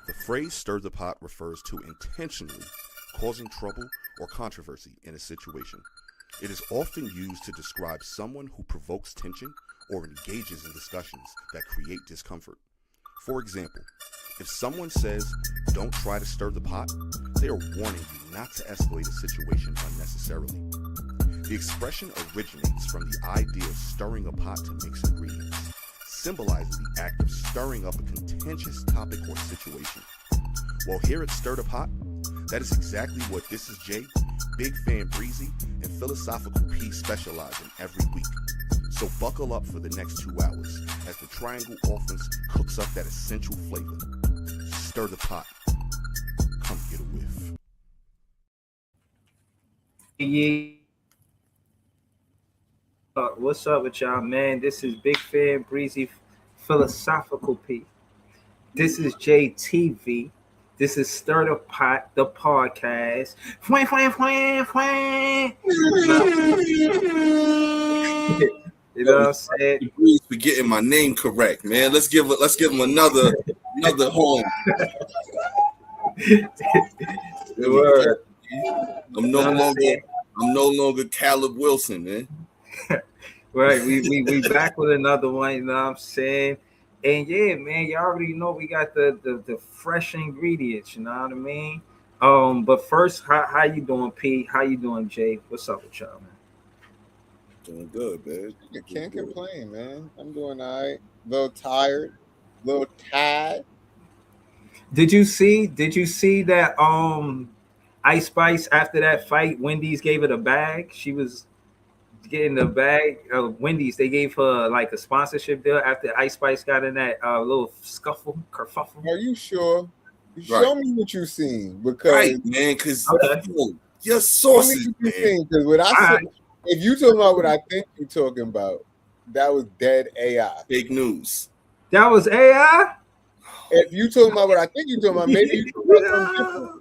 The phrase stir the pot refers to intentionally causing trouble or controversy in a situation. It is often used to describe someone who provokes tension or engages in discussions that create discomfort. For example, if someone says, "Don't try to stir the pot," they are warning you not to escalate a situation unnecessarily. The expression originates from the idea of stirring a pot to mix ingredients, symbolizing the act of stirring up a contentious topic or situation. Well, here at Stir the Pot, that is exactly what This Is Jay, Big Fan Breezy, and Philosophical P specialize in every week. So buckle up for the next 2 hours as the Triangle Offense cooks up that essential flavor. Stir the pot. Come get a whiff. Yeah. What's up with y'all, man? This is Big Fan Breezy Philosophical P. This is JTV. This is Stir the Pot, the podcast. Fwang, fwang, fwang, fwang. You know what I'm saying? Breeze for getting my name correct, man. Let's give him another horn. Word. I'm no longer Caleb Wilson, man. Right, we back with another one, you know what I'm saying? And yeah, man, you already know we got the fresh ingredients, you know what I mean? But first, how you doing, P? How you doing, Jay? What's up with y'all, man? Doing good, man. I can't complain, man. I'm doing all right. A little tired, a little tired. Did you see that Ice Spice after that fight, Wendy's gave it a bag? She was getting the bag of Wendy's. They gave her like a sponsorship deal after Ice Spice got in that little kerfuffle. Are you sure? Right. Show me what you seen, because Right, man, because Okay. your sources, man. Because what I saw, Alright. if you talking about what I think you're talking about, that was dead AI. Fake news. That was AI? If you talking about what I think you're talking about, maybe you talking about something different.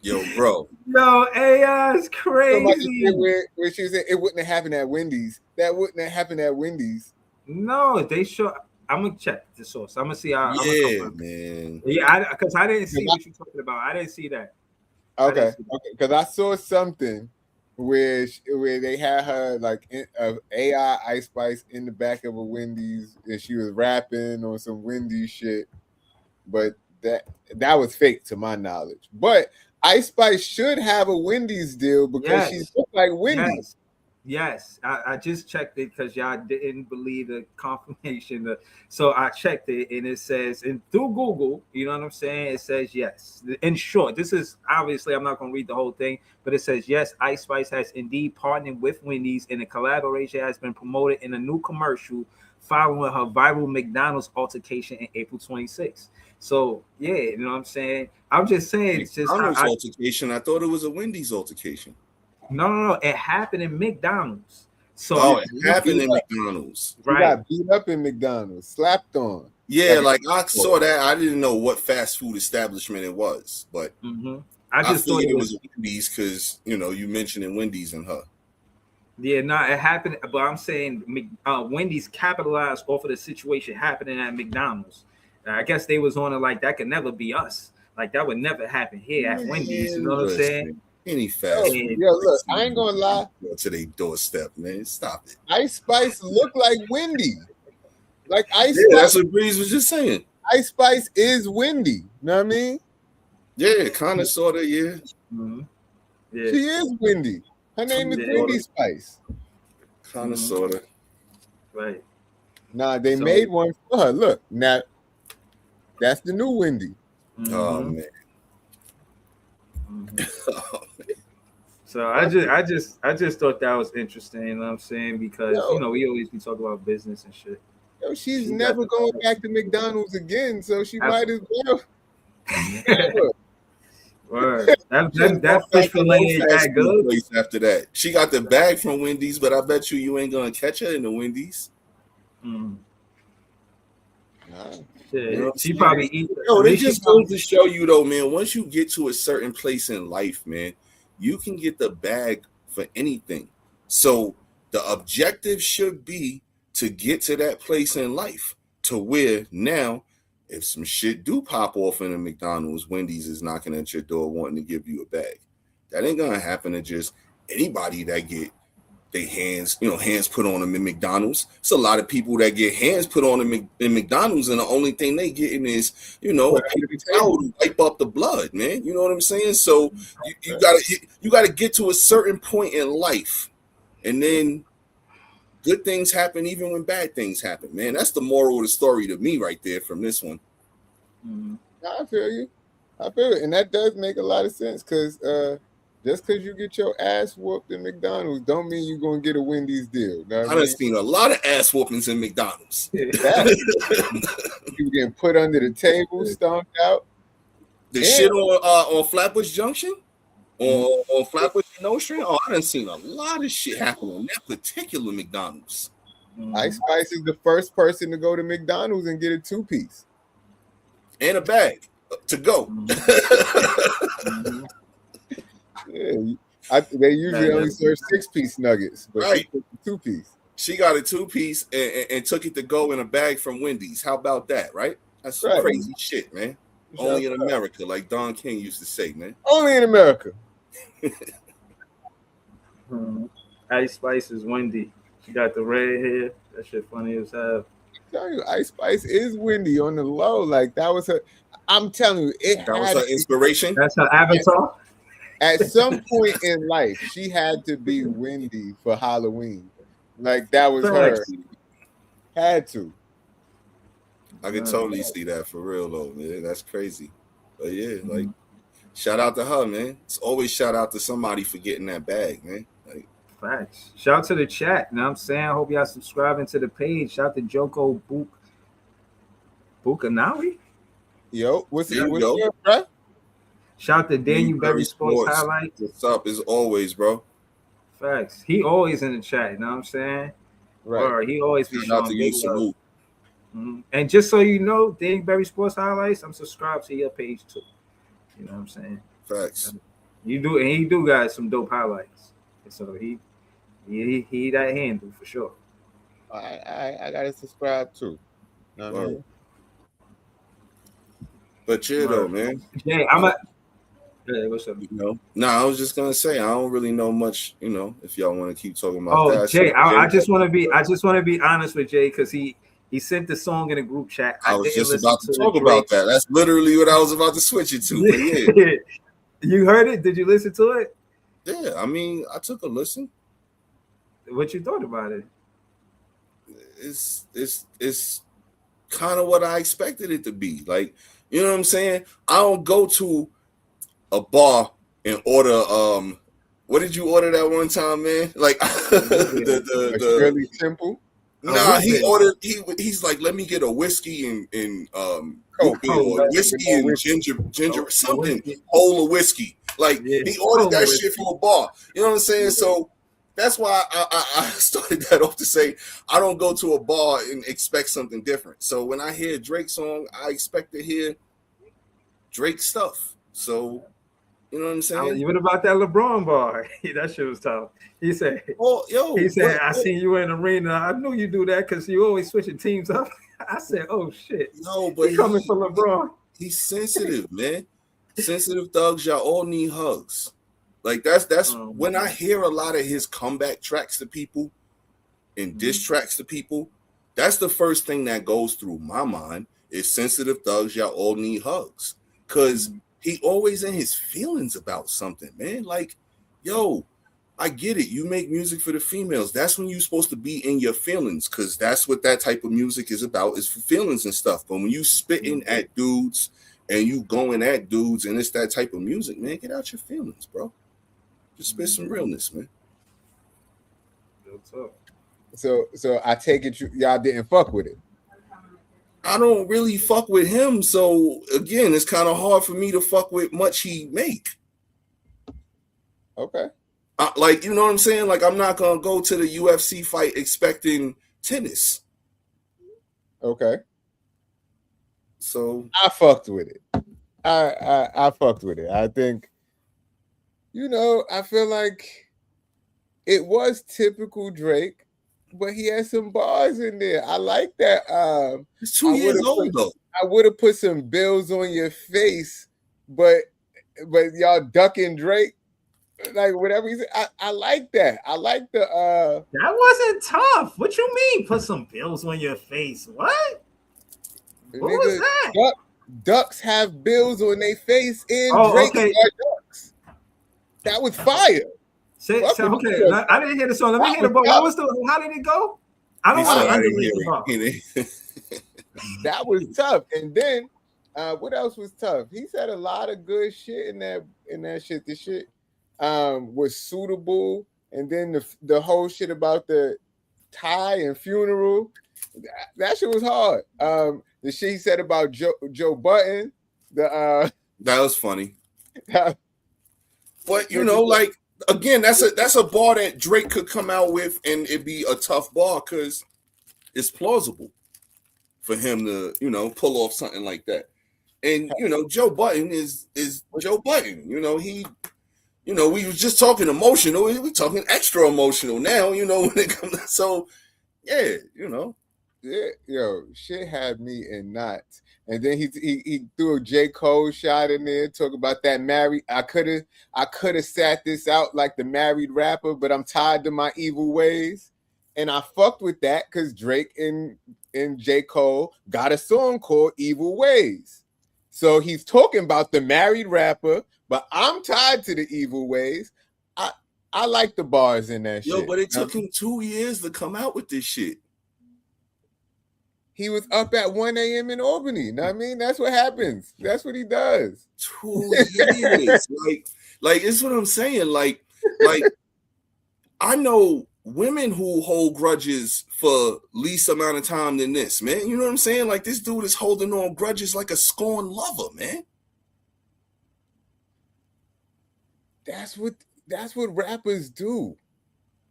Yo, bro. No, AI is Talking about the crazy. shit where she was saying it wouldn't have happened at Wendy's. That wouldn't have happened at Wendy's. No, they show. I'm gonna check the source. I'm gonna see how. Yeah, man. Yeah, because I didn't see what you're talking about. I didn't see that. Okay, because I saw something where they had her like AI Ice Spice in the back of a Wendy's, and she was rapping on some Wendy's shit, but that was fake to my knowledge. But Ice Spice should have a Wendy's deal because she looks like Wendy's. Yes. I just checked it because y'all didn't believe the confirmation. So I checked it and it says, and through Google, you know what I'm saying? It says yes. In short, this is obviously, I'm not going to read the whole thing, but it says yes, Ice Spice has indeed partnered with Wendy's, and the collaboration has been promoted in a new commercial following her viral McDonald's altercation in April 26th. So yeah, you know what I'm saying? I'm just saying, it's just McDonald's altercation. I thought it was a Wendy's altercation. No. It happened in McDonald's. So it happened in McDonald's. Right. He got beat up in McDonald's, slapped on. Yeah, like I saw that. I didn't know what fast food establishment it was, but I just thought it was Wendy's because you mentioned Wendy's and her. Yeah, no, it happened. But I'm saying Wendy's capitalized off of the situation happening at McDonald's. I guess they was on it like that could never be us. Like that would never happen here at Wendy's. You know what I'm saying? Any fast food. Yo, look, I ain't gonna lie. To their doorstep, man. Stop it. Ice Spice look like Wendy. Like Ice Spice. That's what Breeze was just saying. Ice Spice is Wendy. You know what I mean? Yeah, kind of, sort of, yeah. Mm-hmm. Yeah. She is Wendy. Her name is Wendy Spice. Kind of, sort of. Right. Nah, they made one for her. Look, now that's the new Wendy. Oh man. So I just thought that was interesting, you know what I'm saying? Because we always be talking about business and shit. Yo, she's never going back to McDonald's again, so she might as well. Word. That fish fillet ain't that good. After that, she got the bag from Wendy's, but I bet you ain't gonna catch her in the Wendy's. She probably eat. It just goes to show you, though, man. Once you get to a certain place in life, man, you can get the bag for anything. So the objective should be to get to that place in life to where now if some shit do pop off in a McDonald's, Wendy's is knocking at your door wanting to give you a bag. That ain't gonna happen to just anybody that get they hands put on them in McDonald's. It's a lot of people that get hands put on them in McDonald's, and the only thing they getting is a paper towel to wipe up the blood, man. You know what I'm saying? So you gotta get to a certain point in life, and then good things happen even when bad things happen, man. That's the moral of the story to me right there from this one. Mm-hmm. I feel you. And that does make a lot of sense, because just because you get your ass whooped in McDonald's don't mean you're going to get a Wendy's deal. I done seen a lot of ass whoopings in McDonald's. You getting put under the table, stomped out. The shit on Flatbush Junction? On Flatbush Nostrand? Oh, I done seen a lot of shit happen on that particular McDonald's. Ice Spice is the first person to go to McDonald's and get a 2-piece. And a bag to go. Yeah, they usually only serve 6-piece nuggets, but right. 2-piece. She got a 2-piece and took it to go in a bag from Wendy's. How about that, right? That's some crazy shit, man. Only in America, like Don King used to say, man. Only in America. Ice Spice is Wendy. She got the red hair. That shit funny as hell. I'm telling you, Ice Spice is Wendy on the low. Like, that was her. I'm telling you, that was her inspiration. That's her avatar. At some point in life, she had to be Wendy for Halloween. Like, that was her. Had to. I can totally see that for real, though, man. That's crazy. But yeah, like, shout out to her, man. It's always shout out to somebody for getting that bag, man. Like, facts. Shout out to the chat. You know what I'm saying? I hope y'all subscribing to the page. Shout out to Joko Bukanawi. Yo, what's up, bro? Shout out to Daniel Berry Sports Highlights. What's up as always, bro? Facts. He always in the chat, you know what I'm saying? Right. Or he always be showing big love. And just so you know, Daniel Berry Sports Highlights, I'm subscribed to your page too. You know what I'm saying? Facts. You do, and he do got some dope highlights. So he that handle for sure. I gotta subscribe too. You know what I mean? But yeah, though, man. Yeah, what's up? I was just gonna say I don't really know much. If y'all want to keep talking about that. Jay, I just want to be honest with Jay, because he sent the song in a group chat. I was just about to talk about that. That's literally what I was about to switch it to. But yeah. You heard it? Did you listen to it? Yeah, I mean, I took a listen. What you thought about it? It's kind of what I expected it to be. Like, you know what I'm saying? I don't go to a bar and order what did you order that one time, man? Like the Shirley Temple. Nah, he's like, let me get a whiskey and Coke, or whiskey and ginger something, whole of whiskey. Like, he ordered that shit from a bar. You know what I'm saying? So that's why I started that off to say I don't go to a bar and expect something different. So when I hear Drake's song, I expect to hear Drake stuff. So you know what I'm saying? Even about that LeBron bar, that shit was tough. He said, I seen you in the arena. I knew you do that because you always switching teams up. I said, oh shit. No, but he's coming for LeBron. He's sensitive, man. Sensitive thugs, y'all all need hugs. Like that's when I hear a lot of his comeback tracks to people and diss tracks to people, that's the first thing that goes through my mind is sensitive thugs, y'all all need hugs. Cause he always in his feelings about something, man. Like, yo, I get it. You make music for the females. That's when you're supposed to be in your feelings, because that's what that type of music is about, is for feelings and stuff. But when you spitting at dudes and you going at dudes and it's that type of music, man, get out your feelings, bro. Just spit some realness, man. So I take it y'all didn't fuck with it. I don't really fuck with him, so again, it's kind of hard for me to fuck with much he make. Okay. Like, you know what I'm saying? Like, I'm not gonna go to the UFC fight expecting tennis. Okay. So I fucked with it. I fucked with it. I think, I feel like it was typical Drake. but he had some bars in there. I like that. It's 2 years old though. I would have put some bills on your face, but y'all ducking Drake, like whatever he said. I like that. I like the That wasn't tough. What you mean? Put some bills on your face. What? What nigga, was that? Ducks have bills on their face and Drake's okay. are ducks. That was fire. Okay, I didn't hear the song. Let me hear the book. How did it go? I don't want to underrate the bar. That was tough. And then what else was tough? He said a lot of good shit in that shit. The shit was suitable. And then the whole shit about the tie and funeral, that shit was hard. The shit he said about Joe Button, that was funny. But you know, like again, that's a bar that Drake could come out with, and it'd be a tough bar because it's plausible for him to, you know, pull off something like that. And you know, Joe Button is Joe Button. You know, we was just talking emotional. We talking extra emotional now. You know, when it comes. So yeah, you know. Yeah, yo, shit had me in knots. And then he threw a J. Cole shot in there, talk about that married. I could have sat this out like the married rapper, but I'm tired of my evil ways. And I fucked with that because Drake and J. Cole got a song called Evil Ways. So he's talking about the married rapper, but I'm tied to the evil ways. I like the bars in that shit. Yo, but it took him 2 years to come out with this shit. He was up at 1 a.m. in Albany. Know what I mean? That's what happens. That's what he does. 2 years. like it's what I'm saying. Like I know women who hold grudges for least amount of time than this, man. You know what I'm saying? Like this dude is holding on grudges like a scorned lover, man. That's what rappers do.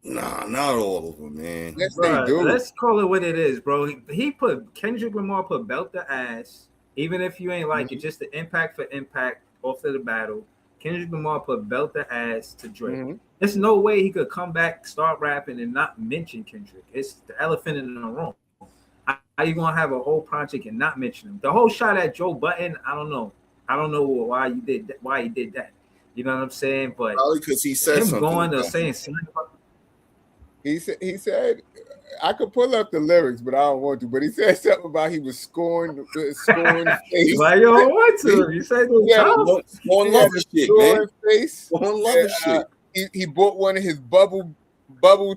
Nah, not all of them, man. Yes, they do. Let's call it what it is, bro. Kendrick Lamar put belt the ass, even if you ain't like it, just the impact for impact off of the battle. Kendrick Lamar put belt the ass to Drake. Mm-hmm. There's no way he could come back, start rapping, and not mention Kendrick. It's the elephant in the room. How you gonna have a whole project and not mention him? The whole shot at Joe Button, I don't know why he did that. You know what I'm saying? But probably because he said him something going to saying something. He said, I could pull up the lyrics, but I don't want to. But he said something about he was scorned face. Why you don't want to? You said scorn love shit, man. Face. Scorn love shit. He bought one of his bubble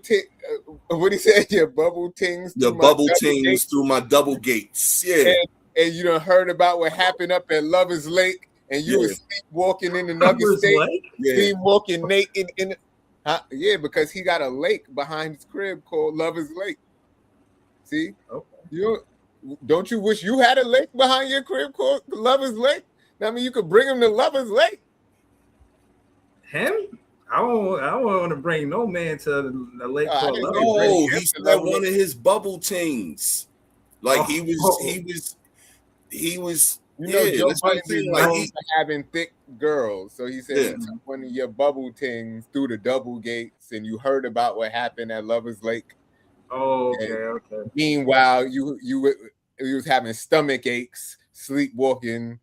ting. What he said? Yeah, bubble tings. The bubble tings through my double gates. Yeah. And you done heard about what happened up at Lover's Lake, and you was sleepwalking in another state. Sleepwalking naked in. Yeah, because he got a lake behind his crib called Lover's Lake. See? Okay. Don't you wish you had a lake behind your crib called Lover's Lake? I mean, you could bring him to Lover's Lake. Him? I don't want to bring no man to the lake called Lover's Lake. No, he said one of his bubble tings. Like he was. You know, Joe Button known for having thick girls. So he said one of your bubble tings through the double gates, and you heard about what happened at Lover's Lake. Oh, okay. Meanwhile, you was having stomach aches, sleepwalking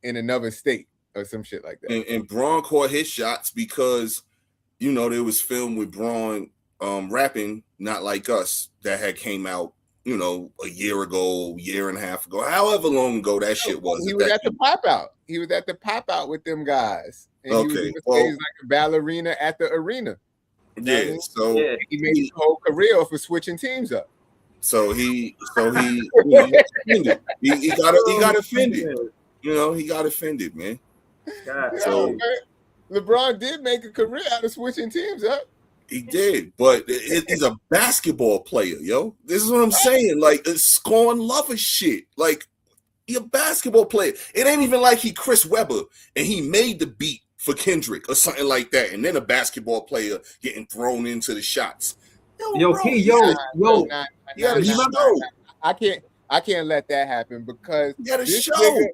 in another state or some shit like that. And Braun caught his shots because, you know, there was film with Braun rapping Not Like Us that had came out, you know, a year and a half ago, however long ago that shit was. He was at the pop out. He was at the pop out with them guys. And he was like a ballerina at the arena. Yeah. So he made his whole career off of switching teams up. So he you know, he got offended. You know, he got offended, man. Man, LeBron did make a career out of switching teams up. He did, but he's a basketball player, yo. This is what I'm saying. Like, it's scorn lover shit. Like, he a basketball player. It ain't even like he Chris Webber and he made the beat for Kendrick or something like that, and then a basketball player getting thrown into the shots. Yo, I can't let that happen because this nigga,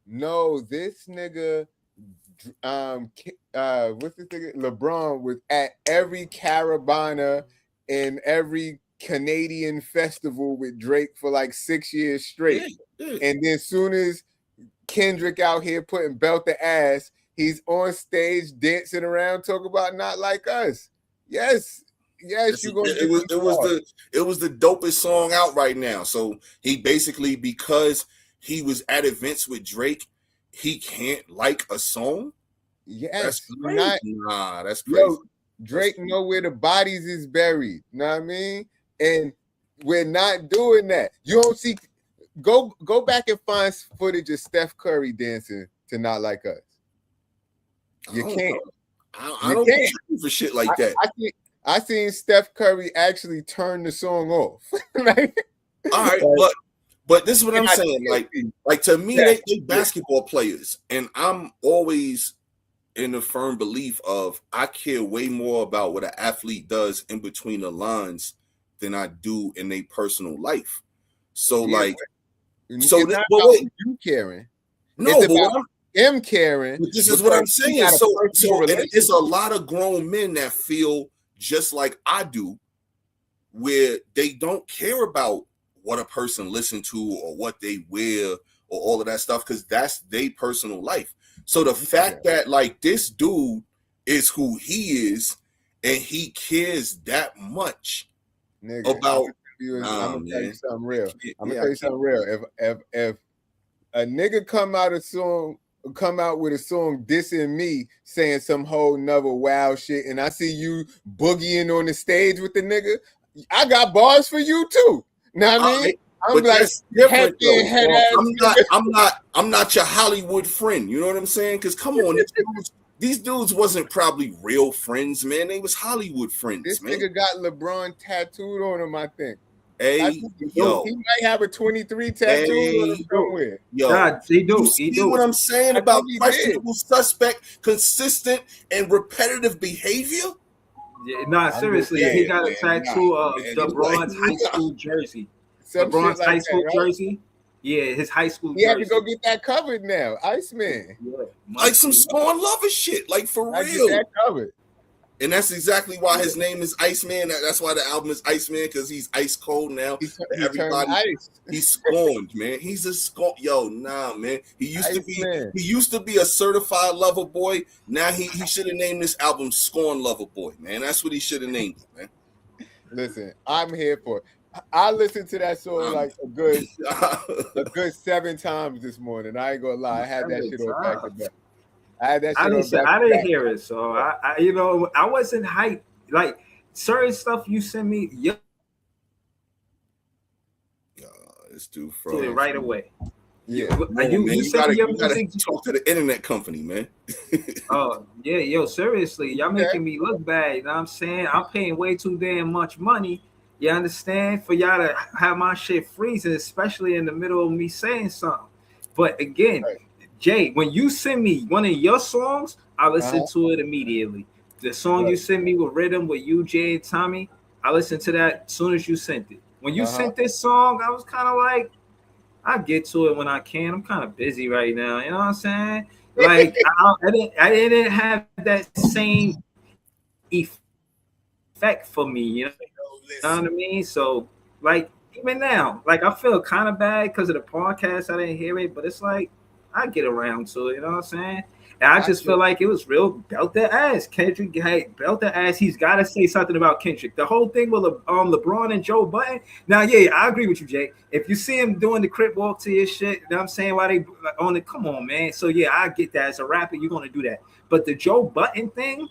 what's this nigga? LeBron was at every Carabana in every Canadian festival with Drake for like 6 years straight. And then soon as Kendrick out here putting belt to ass, he's on stage dancing around talking about Not Like Us. Yes, you gonna it was the dopest song out right now. So he basically, because he was at events with Drake, he can't like a song. Yes, that's crazy. That's crazy. Yo, Drake know where the bodies is buried. You know what I mean? And we're not doing that. You don't see. Go back and find footage of Steph Curry dancing to Not Like Us. You can't. I don't care for shit like that. I seen Steph Curry actually turn the song off. Like, all right, but this is what I'm saying. Like to me, they basketball players, and I'm always in the firm belief of I care way more about what an athlete does in between the lines than I do in their personal life. So you caring. No, it's about him caring. But this is what I'm saying. So it's a lot of grown men that feel just like I do, where they don't care about what a person listen to or what they wear or all of that stuff, because that's their personal life. So the fact that like this dude is who he is and he cares that much about. I'm gonna tell you something real. If a nigga come out with a song dissing me, saying some whole nother wild shit, and I see you boogieing on the stage with the nigga, I got bars for you too. Know what I mean? I'm like, different, I'm not your Hollywood friend. You know what I'm saying? Because come on, these dudes wasn't probably real friends, man. They was Hollywood friends. This nigga got LeBron tattooed on him, I think. Hey, yo, he might have a 23 tattoo on him somewhere. Yo, God, he do. What I'm saying about questionable suspect, consistent and repetitive behavior? Yeah, seriously, he got a tattoo of LeBron's high school jersey. LeBron's high school jersey. Yeah, his high school jersey. He had to go get that covered now. Iceman. Yeah, like some Spawn Lover shit. Like for real. Get that covered. And that's exactly why his name is Iceman. That's why the album is Iceman, because he's ice cold now. Everybody, he's scorned, man. He's a scorn. Yo, nah, man. He used to be a certified lover boy. Now he should have named this album Scorn Lover Boy, man. That's what he should have named it, man. Listen, I'm here for it. I listened to that song like a good 7 times this morning. I ain't gonna lie. I had that shit on back to back. I didn't hear it, so I wasn't hyped. Like certain stuff you send me, this dude right away. Yeah, you gotta talk to the internet company, man. Oh yeah, yo, seriously, y'all making me look bad. You know what I'm saying? I'm paying way too damn much money. You understand? For y'all to have my shit freezing, especially in the middle of me saying something. But again. Right. Jay, when you send me one of your songs, I listen to it immediately. The song you sent me with Rhythm with you, Jay and Tommy, I listened to that as soon as you sent it. When you sent this song, I was kind of like, I get to it when I can. I'm kind of busy right now. You know what I'm saying? Like I didn't have that same effect for me. You know what I mean? So like even now, like I feel kind of bad because of the podcast. I didn't hear it, but it's like. I get around to it, you know what I'm saying? And I just feel like it was real belt the ass. Kendrick, hey, belt the ass. He's got to say something about Kendrick. The whole thing with LeBron and Joe Budden. Now, yeah, I agree with you, Jay. If you see him doing the crip walk to his shit, you know what I'm saying? Why they on it? Come on, man. So yeah, I get that. As a rapper, you're gonna do that. But the Joe Budden thing,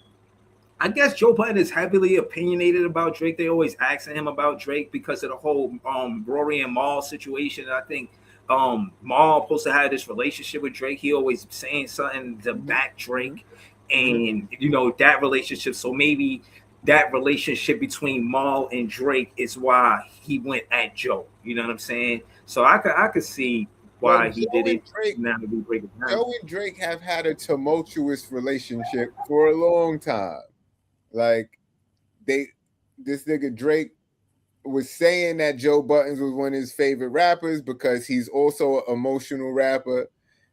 I guess Joe Budden is heavily opinionated about Drake. They always asking him about Drake because of the whole Rory and Mal situation. I think. Mal supposed to have this relationship with Drake. He always saying something to back Drake, and that relationship. So maybe that relationship between Mal and Drake is why he went at Joe. You know what I'm saying? So I could see why he did it. Now we break it down. Joe and Drake have had a tumultuous relationship for a long time. Like this nigga Drake was saying that Joe Buttons was one of his favorite rappers because he's also an emotional rapper.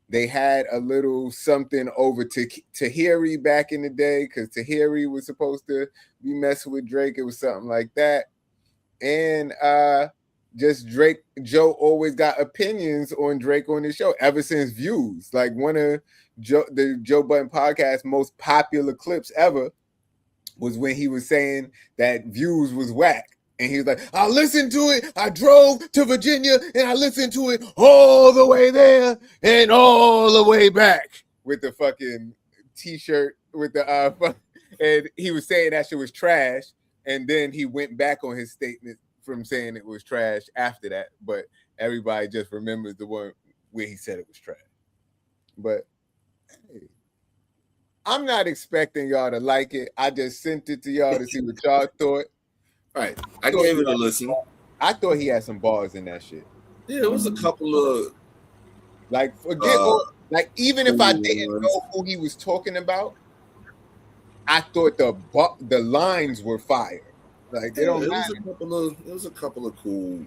They had a little something over to Tahiri back in the day because Tahiri was supposed to be messing with Drake. It was something like that. and just Drake. Joe always got opinions on Drake on his show ever since Views. Like one of the Joe Budden podcast most popular clips ever was when he was saying that Views was whack. And he was like, I listened to it. I drove to Virginia and I listened to it all the way there and all the way back with the fucking t-shirt with the and he was saying that shit was trash. And then he went back on his statement from saying it was trash after that. But everybody just remembers the one where he said it was trash. But hey, I'm not expecting y'all to like it. I just sent it to y'all to see what y'all thought. All right, I gave it a listen. I thought he had some bars in that shit. Yeah, it was a couple of like like even if I didn't know who he was talking about, I thought the lines were fire. Like they don't matter. It was a couple of cool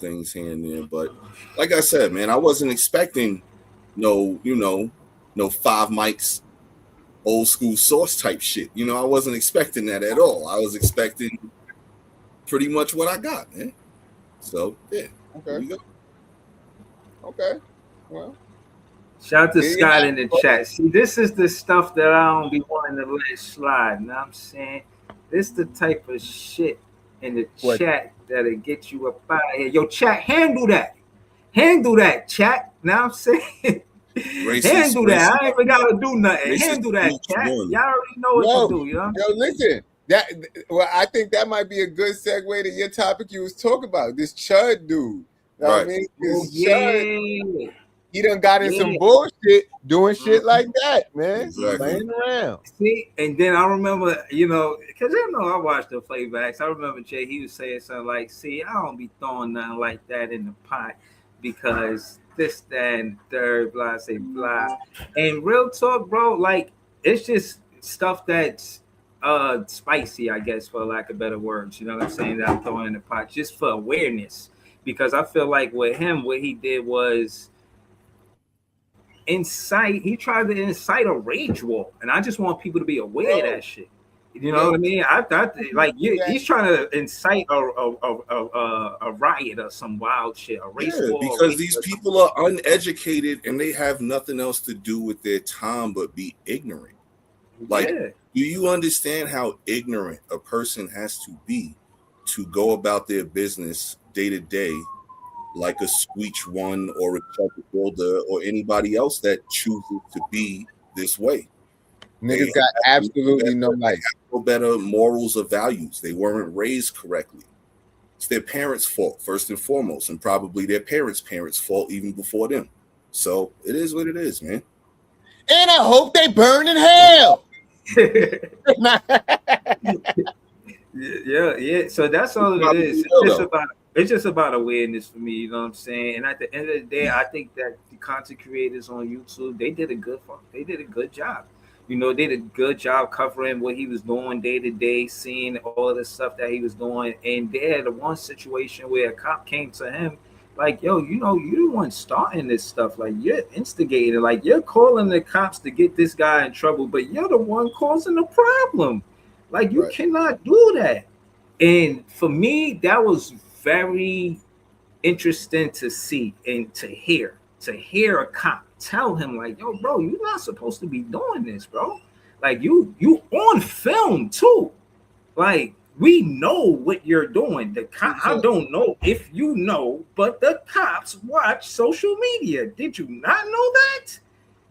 things here and there, but like I said, man, I wasn't expecting no 5 mics. Old school source type shit. I wasn't expecting that at all. I was expecting pretty much what I got, man. So yeah. Okay. Okay. Well. Shout out to Scott in the chat. See, this is the stuff that I don't be wanting to let slide. You know what I'm saying? This the type of shit in the chat that'll get you up out of here. Yo, chat, handle that. Handle that, chat. You know what I'm saying? Handle that. I ain't even gotta do nothing. Handle that, chat. Y'all already know what to do, you know? Yo, listen. I think that might be a good segue to your topic you was talking about. This Chud dude. You know what I mean? Chud, he done got in some bullshit doing shit like that, man. Exactly. Playing around. See, and then I remember, because I watched the playbacks. I remember Jay, he was saying something like, see, I don't be throwing nothing like that in the pot because this, that, and third, blah, say blah. And real talk, bro, like it's just stuff that's spicy, I guess, for lack of better words. You know what I'm saying? That I'm throwing in the pot just for awareness. Because I feel like with him, what he did was he tried to incite a rage war. And I just want people to be aware of that shit. You know what I mean? I thought like he's trying to incite a riot or some wild shit, a race war. Because these people are uneducated and they have nothing else to do with their time but be ignorant. Like, do you understand how ignorant a person has to be to go about their business day to day like a Squeech One or a Chuck Builder or anybody else that chooses to be this way? Niggas got absolutely no life. No better morals or values. They weren't raised correctly. It's their parents' fault, first and foremost, and probably their parents' fault even before them. So it is what it is, man. And I hope they burn in hell. Yeah. So that's all it is. It's just about awareness for me, you know what I'm saying? And at the end of the day, I think that the content creators on YouTube, they did a good job. They did a good job covering what he was doing day to day, seeing all of the stuff that he was doing. And they had one situation where a cop came to him like, yo, you the one starting this stuff. Like, you're instigating. Like, you're calling the cops to get this guy in trouble, but you're the one causing the problem. Like, you cannot do that. And for me, that was very interesting to see and to hear a cop tell him like, yo, bro, you're not supposed to be doing this, bro. Like you on film too. Like, we know what you're doing. The cop, I don't know if you know, but the cops watch social media. Did you not know that?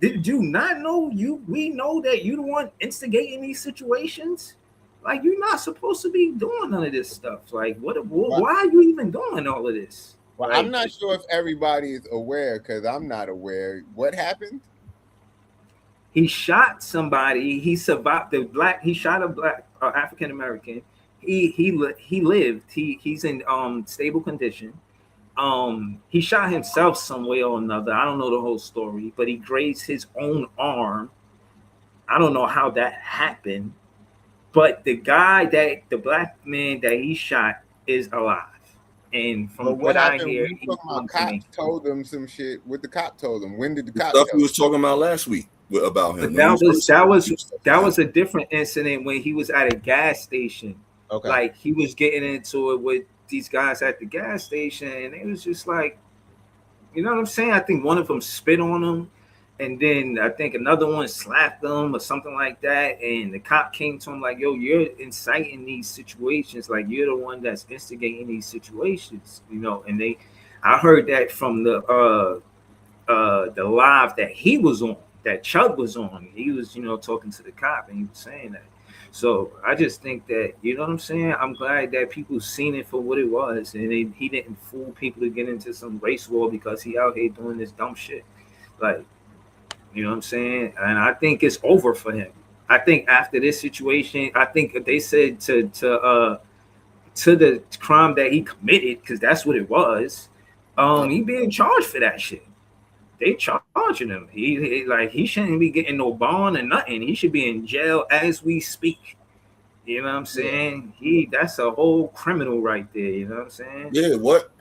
Did you not know we know that you the one instigating these situations? Like, you're not supposed to be doing none of this stuff. Like, why are you even doing all of this? Well, I'm not sure if everybody is aware because I'm not aware. What happened? He shot somebody. He survived. He shot a black African American. He lived. He's in stable condition. He shot himself some way or another. I don't know the whole story, but he grazed his own arm. I don't know how that happened, but the black man that he shot is alive. And from what I hear, cops told him some shit. What the cop told him? When did the cop? Stuff we was talking about last week about him. But that was a different incident when he was at a gas station Okay. Like he was getting into it with these guys at the gas station, and it was just like, you know what I'm saying? I think one of them spit on him, and then I think another one slapped them or something like that. And the cop came to him like, "Yo, you're inciting these situations. Like you're the one that's instigating these situations." You know, and I heard that from the live that he was on, that Chuck was on. He was, talking to the cop, and he was saying that. So I just think that, you know what I'm saying? I'm glad that people seen it for what it was, and he didn't fool people to get into some race war because he out here doing this dumb shit. Like, you know what I'm saying? And I think it's over for him. I think after this situation, I think they said to the crime that he committed, because that's what it was. He being charged for that shit. They charging him. He shouldn't be getting no bond or nothing. He should be in jail as we speak. You know what I'm saying? That's a whole criminal right there. You know what I'm saying? Yeah. What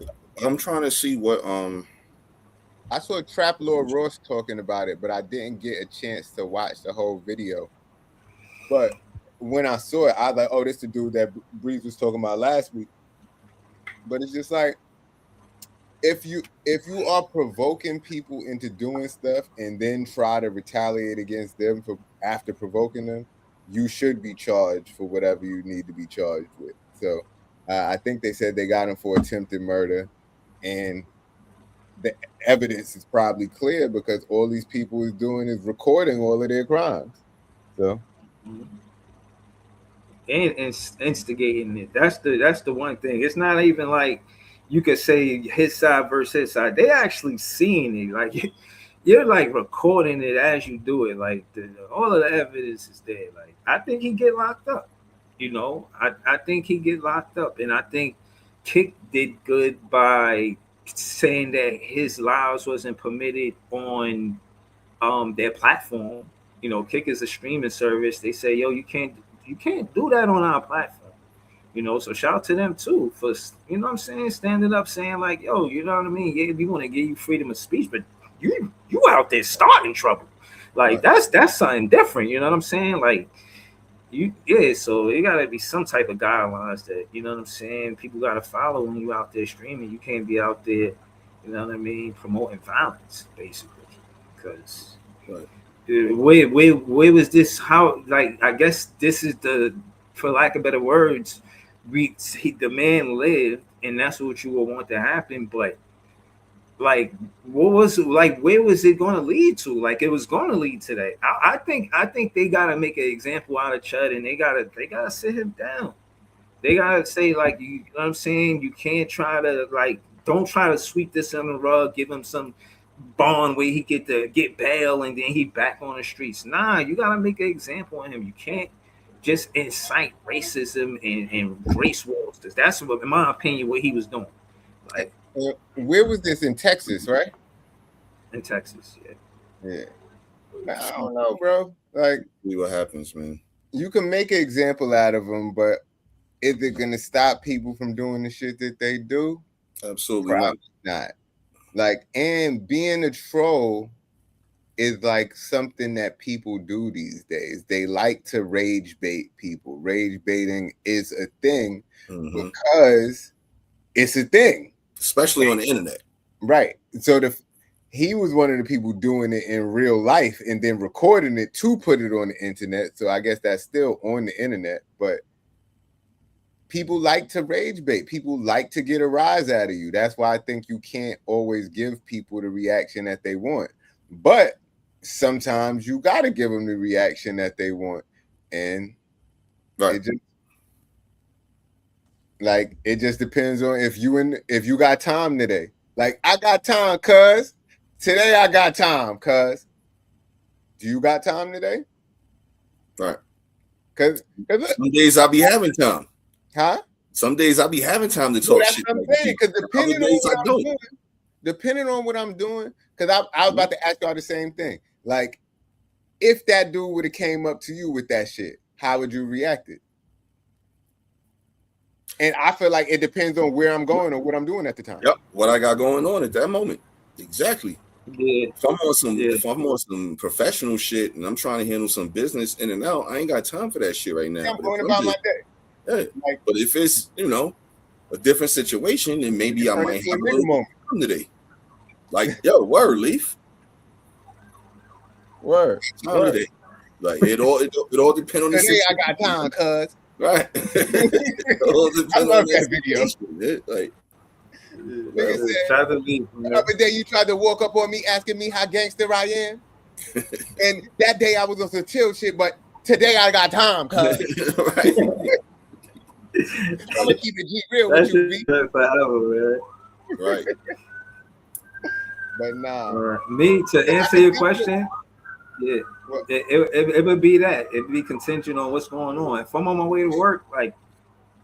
I'm trying to see what I saw Trap Lord Ross talking about it, but I didn't get a chance to watch the whole video. But when I saw it, I was like, "Oh, this the dude that Breeze was talking about last week." But it's just like, if you are provoking people into doing stuff and then try to retaliate against them for after provoking them, you should be charged for whatever you need to be charged with. So I think they said they got him for attempted murder, and the evidence is probably clear because all these people is doing is recording all of their crimes. So and instigating it. That's the one thing. It's not even like you could say his side versus his side. They actually seeing it. Like you're like recording it as you do it. Like all of the evidence is there. Like I think he get locked up. I think he get locked up, and I think Kick did good by saying that his lives wasn't permitted on their platform. Kick is a streaming service. They say, yo, you can't do that on our platform. So shout out to them too for, you know what I'm saying, standing up saying like, yo, you know what I mean? Yeah, we want to give you freedom of speech, but you out there starting trouble. Like that's something different, you know what I'm saying? Like so it gotta be some type of guidelines that, you know what I'm saying, people gotta follow when you out there streaming. You can't be out there, you know what I mean, promoting violence, basically. Because where was this? How, like, I guess this is for lack of better words, the man lived, and that's what you would want to happen. But like, what was like? Where was it going to lead to? Like, it was going to lead to that. I think they gotta make an example out of Chud, and they gotta sit him down. They gotta say like, you know what I'm saying? You can't try to don't try to sweep this under the rug. Give him some bond where he get bail and then he back on the streets. Nah, you gotta make an example of him. You can't just incite racism and race wars. That's what, in my opinion, what he was doing. Like, where was this? In Texas, right? In Texas, yeah. I don't know, bro. Like, see what happens, man. You can make an example out of them, but is it gonna stop people from doing the shit that they do? Absolutely not. Like, and being a troll is like something that people do these days. They like to rage bait people. Rage baiting is a thing because it's a thing, especially on the internet. Right. So he was one of the people doing it in real life and then recording it to put it on the internet. So I guess that's still on the internet, but people like to rage bait. People like to get a rise out of you. That's why I think you can't always give people the reaction that they want. But sometimes you got to give them the reaction that they want. And it just depends on if you got time today. Like, I got time, cuz. Today I got time, cuz. Do you got time today? Right. Cause some days I'll be having time. Huh? Some days I'll be having time to talk shit. Because depending on what I'm doing, because I was about to ask y'all the same thing. Like, if that dude would have came up to you with that shit, how would you react it? And I feel like it depends on where I'm going or what I'm doing at the time. Yep, what I got going on at that moment. Exactly. Yeah. If I'm on some professional shit and I'm trying to handle some business in and out, I ain't got time for that shit right now. I'm going about my day. Yeah. Like, but if it's a different situation, then maybe I turn might into a have a nigga little moment. fun today. Like, yo, word, Leaf. Word. Time today. Like it all depends on the Today situation. I got time, cuz. Right. It all I depends love on that video. situation. Like, Nigga said, Try to leave. the other day you tried to walk up on me asking me how gangster I am. And that day I was on some chill shit, but today I got time, cuz. right. I'm gonna keep it G real with That's you, B. forever, man. Right. But nah. Me, to answer your question, yeah, What? it would be that. It'd be contingent on what's going on. If I'm on my way to work, like,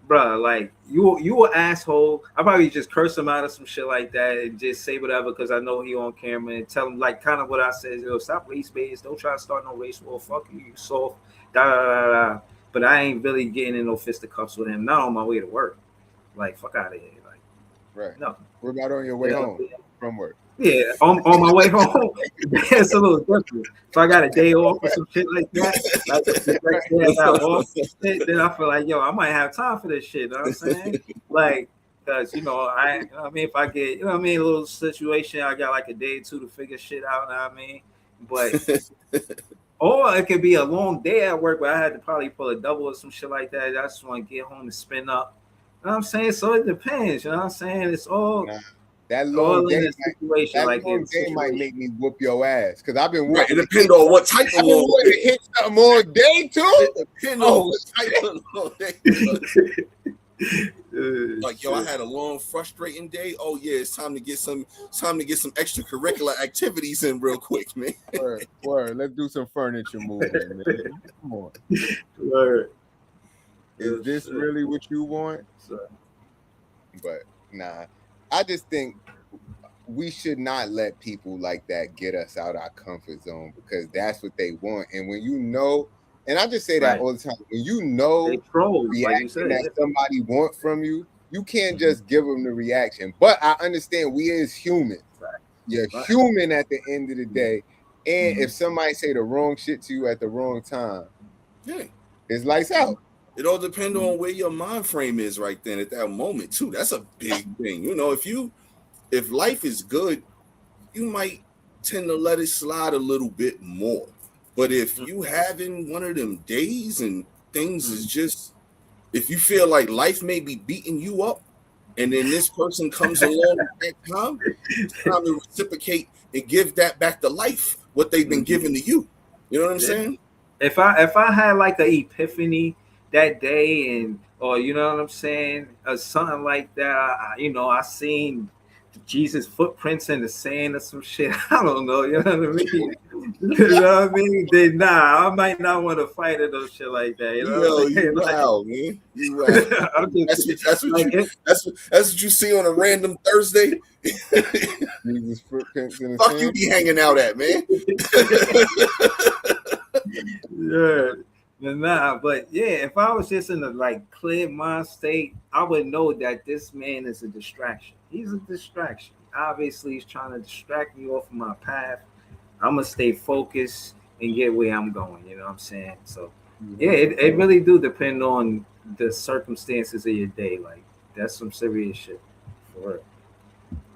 bruh, like you an asshole. I probably just curse him out of some shit like that and just say whatever because I know he on camera and tell him like kind of what I said. Yo, stop race base. Don't try to start no race war. Fuck you, you soft. Da da da da. But I ain't really getting in no fisticuffs with him. Not on my way to work. Like, fuck out of here. Like, Right. no. What about on your way home from work? Yeah, on my way home, it's a little different. So I got a day off or some shit like that. Like the next day I got off, then I feel like, yo, I might have time for this shit. You know what I'm saying? Like, because I mean, if I get, a little situation, I got like a day or two to figure shit out. You know what I mean? But or it could be a long day at work where I had to probably pull a double or some shit like that. I just want to get home and spin up. You know what I'm saying? So it depends. You know what I'm saying? It's all. Nah. That long day, Might make me whoop your ass because I've been right. It depends on what type of long day. To hit something all day too. It depends on what type of long day. Like, yo, I had a long, frustrating day. Oh yeah, it's time to get some extracurricular activities in real quick, man. Word. Let's do some furniture moving, man. Come on. Word. Is this really what you want? But nah. I just think we should not let people like that get us out our comfort zone because that's what they want. And when and I just say that all the time, when the reaction that somebody wants from you, you can't just give them the reaction. But I understand we is human. Right. You're human at the end of the day. And if somebody say the wrong shit to you at the wrong time, it's lights out. It all depends on where your mind frame is right then at that moment too. That's a big thing. If life is good, you might tend to let it slide a little bit more. But if you having one of them days and things is just, if you feel like life may be beating you up, and then this person comes along at that time, it's time to reciprocate and give that back to life, what they've been giving to you. You know what I'm saying? If I had like an epiphany that day or you know what I'm saying, or something like that, I seen Jesus footprints in the sand or some shit. I don't know, you know what I mean? You know what I mean? Then I might not want to fight or no shit like that. You know what I'm saying? Wow, man. You wow. That's what you see on a random Thursday. Jesus footprints in the Fuck sand. you be hanging out at, man. Nah, but yeah, if I was just in a clear mind state, I would know that this man is a distraction. He's a distraction. Obviously, he's trying to distract me off of my path. I'm gonna stay focused and get where I'm going. You know what I'm saying? So yeah, it really do depend on the circumstances of your day. Like that's some serious shit for it.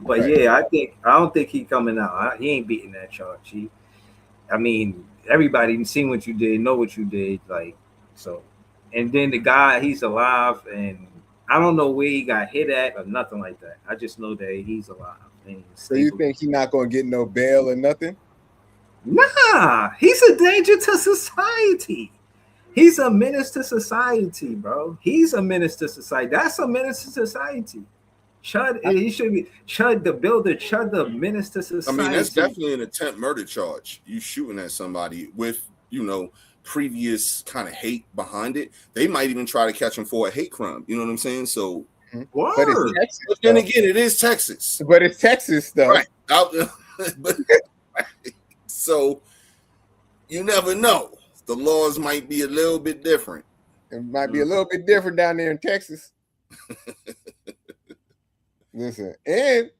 But yeah, I don't think he coming out. He ain't beating that charge. Everybody seen what you did, know what you did, so. And then the guy, he's alive, and I don't know where he got hit at or nothing like that. I just know that he's alive. So you think he's not gonna get no bail or nothing? Nah, he's a danger to society. He's a menace to society, bro. He's a menace to society. That's a menace to society. Chud, he should be Chud the builder, Chud the menace to society. I mean, that's definitely an attempt murder charge. You shooting at somebody with, previous kind of hate behind it. They might even try to catch him for a hate crime. You know what I'm saying? So, but it's Texas, but then again, it is Texas. But it's Texas, though. Right. So, you never know. The laws might be a little bit different. It might be a little bit different down there in Texas. Listen, and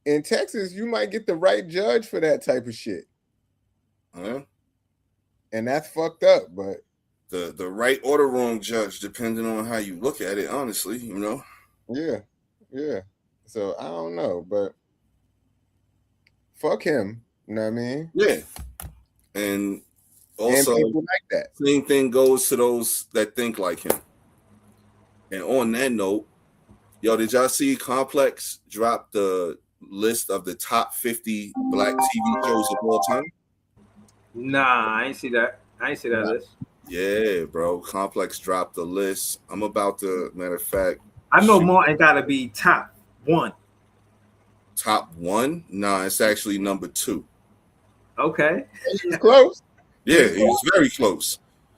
in Texas, you might get the right judge for that type of shit. Uh-huh. And that's fucked up, but the right or the wrong judge, depending on how you look at it. Honestly, you know. Yeah. So I don't know, but fuck him. You know what I mean? Yeah, and also and people like that. Same thing goes to those that think like him. And on that note, yo, did y'all see Complex drop the list of the top 50 black TV shows of all time? Nah, I ain't see that. list. Yeah, bro. Complex dropped the list. I'm about to, matter of fact. I know Martin gotta be top 1. Top 1? Nah, it's actually number 2. Okay. He was close. Yeah, he was very close.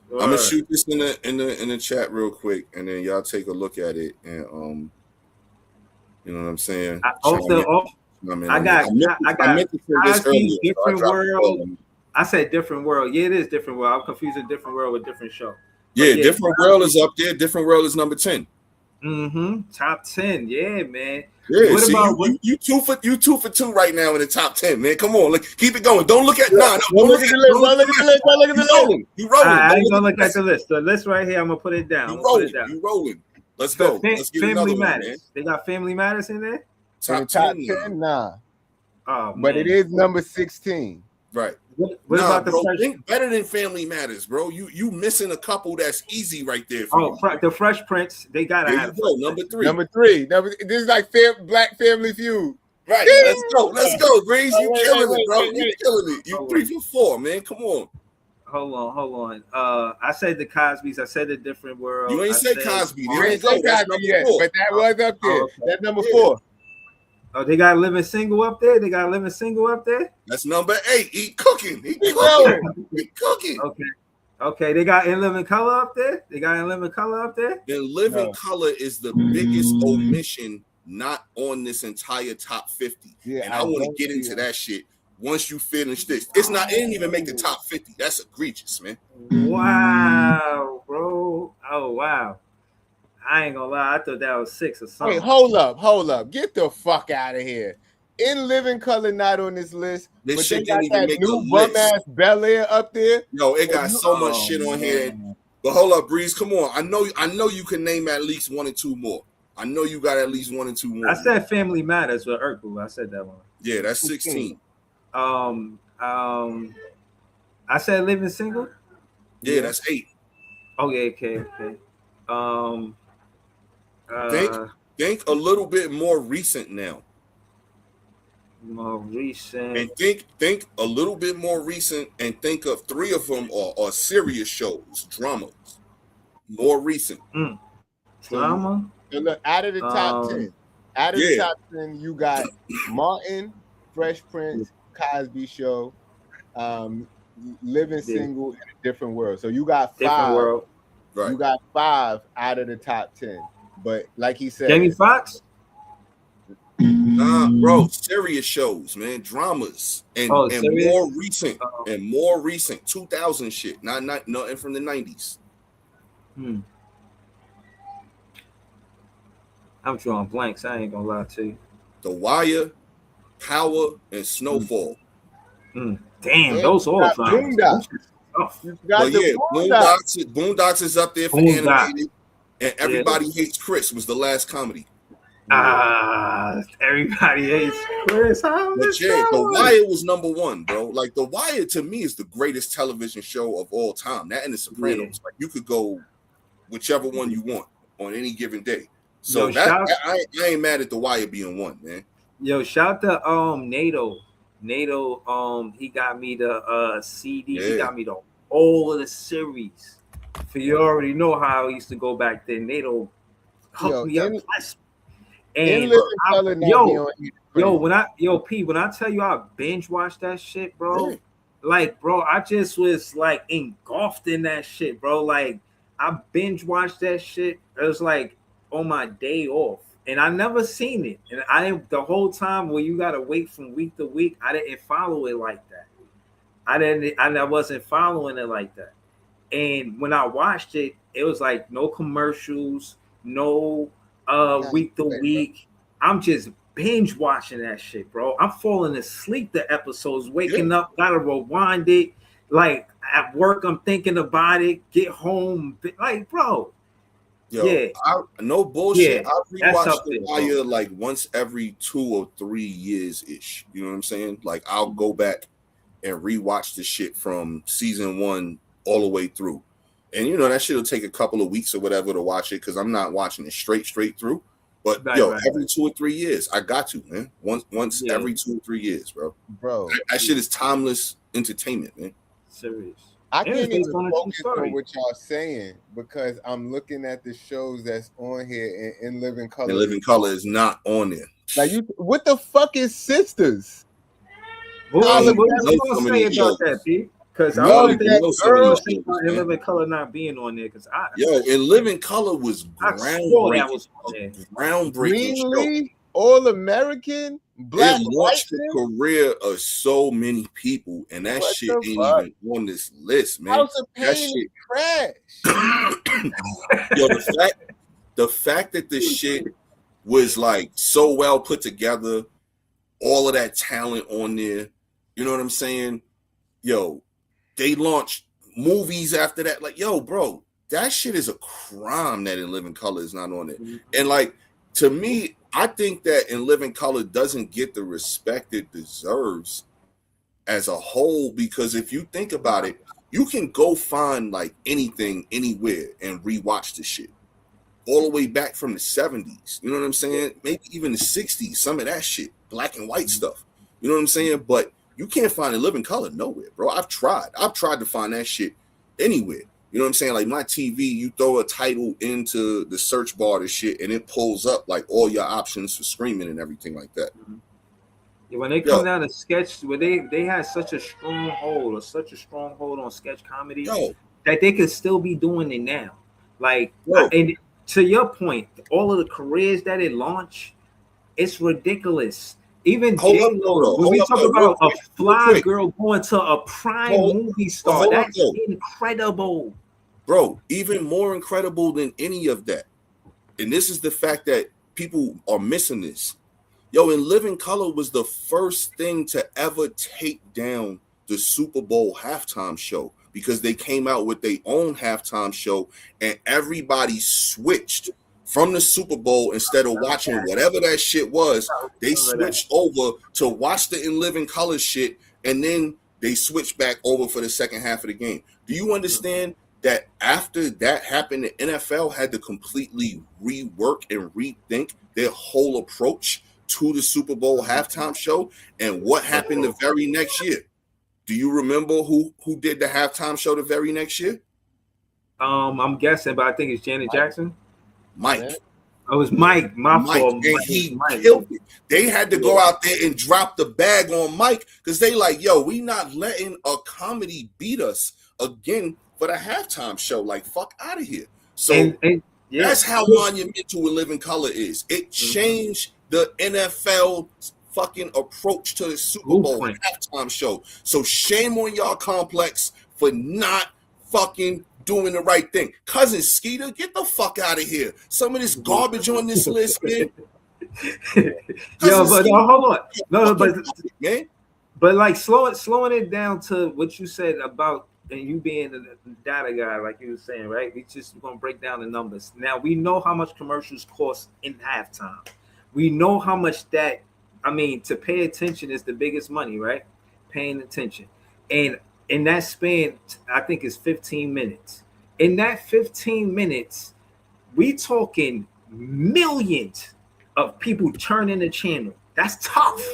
Word. I'm gonna shoot this in the chat real quick, and then y'all take a look at it, and you know what I'm saying. I got Cosby's Different World. I said Different World. Yeah, it is Different World. I'm confusing Different World with Different Show. Yeah, Different World is up there. Different World is number 10. Top 10. Yeah, man. Yeah, what about you 2 for 2 right now in the top 10, man. Come on, keep it going. Don't look at Don't look at the list. Don't look at the list. You rolling. I ain't gonna look at the list. The list right here, I'm gonna put it down. You rolling. Let's go. Let's get Family another Matters. one, man. They got Family Matters in there. Top 10, nah. Oh, but it is number 16. Right. What about the Fresh? Think better than Family Matters, bro. You missing a couple that's easy right there. The Fresh Prince. They gotta have number 3. Number 3. This is like Black Family Feud. Right. Let's go, Breeze. You killing it, bro. You killing it. You 3 for 4, man. Come on. Hold on. I said the Cosby's. I said the Different World. You ain't said Cosby. You ain't said Cosby yet, but that was up there. That's number 4. Oh, they got Living Single up there. That's number 8. He cooking. He cooking. Okay. They got In Living Color up there. In Living Color is the biggest omission not on this entire top 50. Yeah, and I want to get into that shit once you finish this. It didn't even make the top 50. That's egregious, man. Wow, bro. Oh, wow. I ain't gonna lie. I thought that was 6 or something. Wait, hold up. Get the fuck out of here. In Living Color not on this list. This but shit they got didn't even that make new the bum list. ass Bel Air up there. Yo, it got so much shit on here. But hold up, Breeze. Come on. I know you can name at least 1 or 2 more. I know you got at least 1 or 2 more. I said Family Matters with Urkel. I said that one. Yeah, that's 16. I said Living Single. Yeah, that's 8. Okay. Think a little bit more recent now. More recent. And think a little bit more recent, and think of 3 of them are serious shows, dramas. More recent. Drama. So look, out of the top 10, the top 10, you got Martin, Fresh Prince, Cosby Show, Living Single, and A Different World. So you got 5. Different World. Right. You got 5 out of the top 10. But like he said, Jamie Foxx. Nah, bro, serious shows, man, dramas, and more recent, and more recent, 2000 shit, not nothing from the 90s. I'm drawing blanks. I ain't gonna lie to you. The Wire, Power, and Snowfall. Damn, those all Boondocks. But yeah, Boondocks is up there for animated, and Everybody Hates Chris was the last comedy. Everybody hates Chris. But yeah, The Wire was number 1, bro. Like The Wire to me is the greatest television show of all time. That and The Sopranos. Like you could go whichever one you want on any given day. So I ain't mad at The Wire being 1, man. Yo, shout to NATO. NATO, he got me the CD. He got me all of the series. For you already know how I used to go back then. NATO hooked me up. And when I tell you I binge watched that shit, bro, I just was like engulfed in that shit, bro. Like I binge watched that shit. It was like on my day off, and I never seen it. And I didn't the whole time where you gotta wait from week to week. I didn't follow it like that. I wasn't following it like that. And when I watched it, it was like no commercials, no week to week. I'm just binge watching that shit, bro. I'm falling asleep the episodes, waking up, gotta rewind it. Like at work, I'm thinking about it. Get home, like, bro. Yo, Yeah, no bullshit. I that's rewatch up The there, Wire bro. like once every 2 or 3 years ish. You know what I'm saying? Like I'll go back and rewatch the shit from season 1 all the way through. And you know that shit'll take a couple of weeks or whatever to watch it because I'm not watching it straight through. But Right, yo, right, every 2 or 3 years, I got to, man. Once yeah, every 2 or 3 years, bro. Bro, That shit is timeless entertainment, man. serious. I It was can't even based on a true focus story. on what y'all saying because I'm looking at the shows that's on here and in Living Color. And Living Color is not on there. Like, what the fuck is Sisters? What I was don't what even was know you some gonna of say these about shows. that, P? Because I I don't wanted to even know some of girl these say shows, about man. Living Color not being on there because Yo, in Living Color was I swore that groundbreaking. was on there. Groundbreaking show. Greenlee, All American, Black It launched the Lightning, career of so many people, and that What shit the ain't fuck? even on this list, man. House of That Pain shit. is trash. Yo, the fact that this shit was like so well put together, all of that talent on there, you know what I'm saying? Yo, they launched movies after that. Like, yo, bro, that shit is a crime that In Living Color is not on it. And like, to me, I think that In Living Color doesn't get the respect it deserves as a whole, because if you think about it, you can go find like anything anywhere and rewatch the shit all the way back from the 70s. You know what I'm saying? Maybe even the 60s, some of that shit, black and white stuff. You know what I'm saying? But you can't find In Living Color nowhere, bro. I've tried to find that shit anywhere. You know what I'm saying? Like my TV, you throw a title into the search bar to shit and it pulls up like all your options for streaming and everything like that. When they come down to sketch, where they had such a stronghold on sketch comedy that they could still be doing it now. Like, and to your point, all of the careers that it launched, it's ridiculous. Even J-Lo, when we talk about a fly girl going to a prime movie star, that's incredible. Bro, even more incredible than any of that. And this is the fact that people are missing this. Yo, In Living Color was the first thing to ever take down the Super Bowl halftime show, because they came out with their own halftime show and everybody switched from the Super Bowl. Instead of watching whatever that shit was, they switched over to watch the In Living Color shit, and then they switched back over for the second half of the game. Do you understand that after that happened, the NFL had to completely rework and rethink their whole approach to the Super Bowl halftime show? And what happened the very next year? Do you remember who did the halftime show the very next year? I'm guessing, but I think it's Janet Jackson. Mike. It was Mike. My fault. And he killed it. They had to go out there and drop the bag on Mike because they like, yo, we not letting a comedy beat us again for the halftime show. Like, fuck out of here. So that's how monumental In Living Color is. It changed the NFL fucking approach to the Super Bowl halftime show. So shame on y'all, Complex, for not fucking doing the right thing. Cousin Skeeter, get the fuck out of here. Some of this garbage on this list, man. Yo, but hold on. No, but man. But like slowing it down to what you said about and you being the data guy, like you were saying, right? We're gonna break down the numbers. Now we know how much commercials cost in halftime. We know how much that, I mean, to pay attention is the biggest money, right? Paying attention. And in that span, I think it's 15 minutes. In that 15 minutes, we talking millions of people turning the channel. That's tough.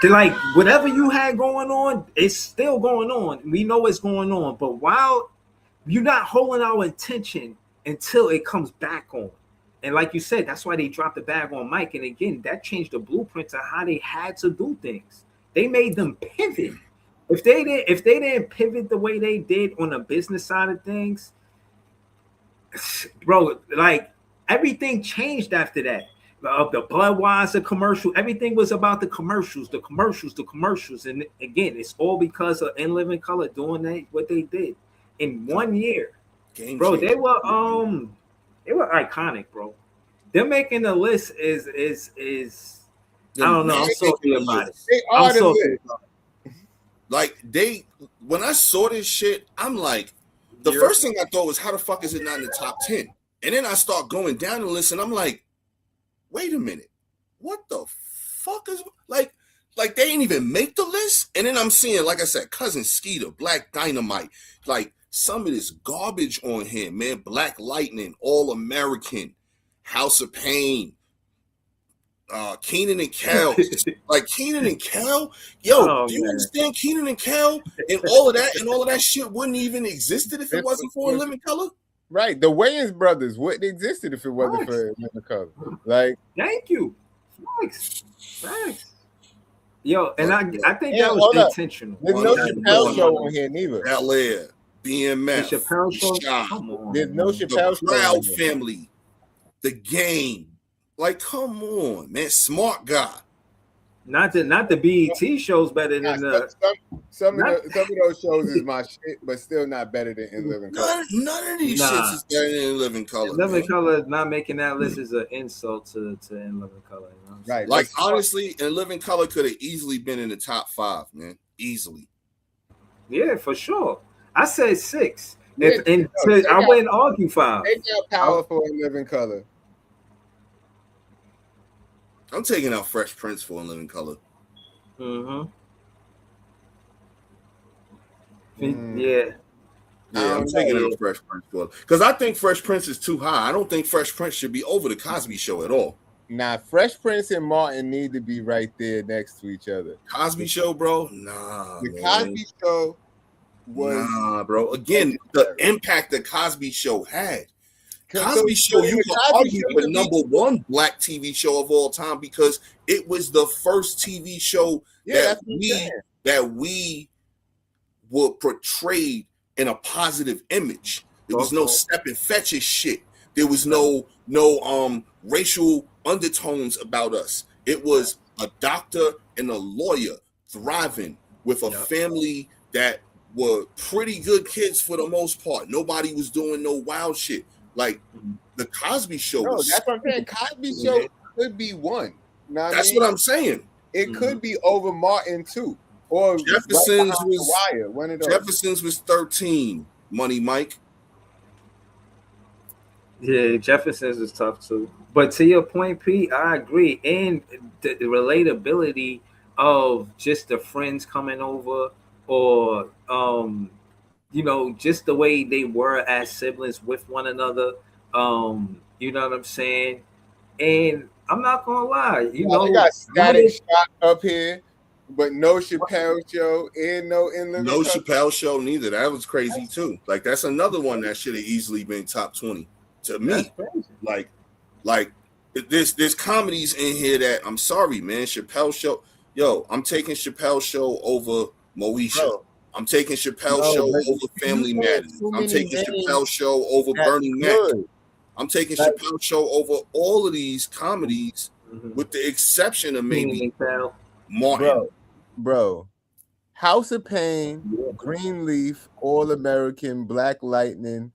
Like, whatever you had going on, it's still going on. We know it's going on. But while you're not holding our attention until it comes back on. And like you said, that's why they dropped the bag on Mike. And again, that changed the blueprint to how they had to do things. They made them pivot. If they didn't pivot the way they did on the business side of things, bro, like everything changed after that. The Budweiser commercial, everything was about the commercials. And again, it's all because of In Living Color doing what they did in 1 year. Bro, they were iconic, bro. They're making the list is I don't know. I'm salty about it. They are the list. Like when I saw this shit, I'm like, the first thing I thought was, how the fuck is it not in the top 10? And then I start going down the list, and I'm like, wait a minute, what the fuck is like they didn't even make the list? And then I'm seeing, like I said, Cousin Skeeter, Black Dynamite, like some of this garbage on here, man. Black Lightning, All American, House of Pain, Keenan and Kel. Like Keenan and Kel, yo, do you understand Keenan and Kel and all of that shit wouldn't even existed if it wasn't for In Living Color? Right, the Wayans brothers wouldn't existed if it wasn't for In Living Color. Like, thank you, thanks. Yo, and I think that was intentional. There's no Chappelle show on here neither. L.A., BMF, the Chappelle show. There's no Chappelle show. The Proud Family, The Game. Like, come on, man. Smart Guy. Not the BET shows better than some of those shows is my shit, but still not better than In Living Color. None of these shits is better than In Living Color. In Living Color not making that list is an insult to In Living Color. You know? Right. Like, honestly, In Living Color could have easily been in the top 5, man. Easily. Yeah, for sure. I said 6. I wouldn't argue 5. They got powerful In Living Color. I'm taking out Fresh Prince for In Living Color. Mm-hmm. Yeah, I'm taking out Fresh Prince for it. Because I think Fresh Prince is too high. I don't think Fresh Prince should be over the Cosby Show at all. Nah, Fresh Prince and Martin need to be right there next to each other. Cosby Show, bro? Nah. The Cosby Show was... Nah, bro. Again, the impact the Cosby Show had. Cosby Show, you can argue the number 1 black TV show of all time because it was the first TV show that we were portrayed in a positive image. There was no step and fetches shit. There was no racial undertones about us. It was a doctor and a lawyer thriving with a family that were pretty good kids for the most part. Nobody was doing no wild shit. Like the Cosby Show. No, that's what I'm saying. Cosby Show could be 1. That's what I'm saying. It could be over Martin too, or Jefferson's right was Wire. One of those. Jefferson's was 13. Money Mike. Yeah, Jefferson's is tough too. But to your point, Pete, I agree. And the relatability of just the friends coming over, or just the way they were as siblings with one another. You know what I'm saying? And I'm not gonna lie, they got Static Shock up here, but no Chappelle Show and no In Living Color. Chappelle Show neither. That was crazy too. Like that's another one that should have easily been top 20 to me. Like there's comedies in here that I'm sorry, man. Chappelle Show, I'm taking Chappelle Show over Moesha. Bro. I'm taking Chappelle Show over Family Matters. I'm taking Chappelle Show over Bernie Mac. I'm taking Chappelle Show over all of these comedies, with the exception of maybe Martin. Bro, House of Pain, Greenleaf, All American, Black Lightning.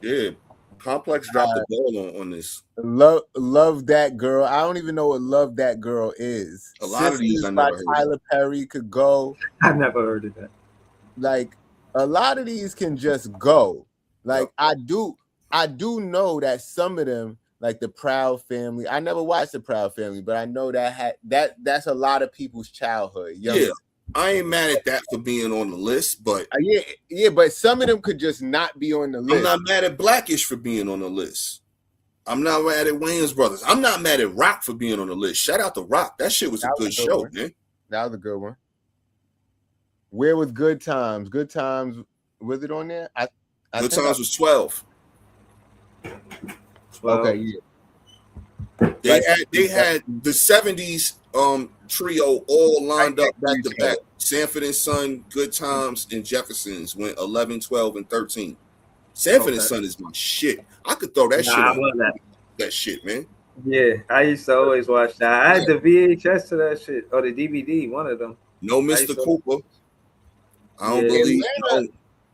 Yeah, Complex dropped the ball on this. Love That Girl. I don't even know what Love That Girl is. A lot of these I never heard. Tyler Perry could go. I never heard of that. Like a lot of these can just go. Like I do know that some of them, like the Proud Family. I never watched the Proud Family, but I know that's a lot of people's childhood. Yeah, I ain't mad at that for being on the list, but but some of them could just not be on the list. I'm not mad at Blackish for being on the list. I'm not mad at Wayans Brothers. I'm not mad at Rock for being on the list. Shout out to Rock. That shit was a good show, man. That was a good one. Where was Good Times? Good Times, was it on there? Good Times was 12. Okay, yeah. They had the 70s trio all lined up back to back. Sanford and Son, Good Times, and Jeffersons went 11, 12, and 13. Sanford and Son is my shit. I could throw that shit on that shit, man. Yeah, I used to always watch that. I had the VHS to that shit, or the DVD, one of them. No Mr. Cooper. I don't believe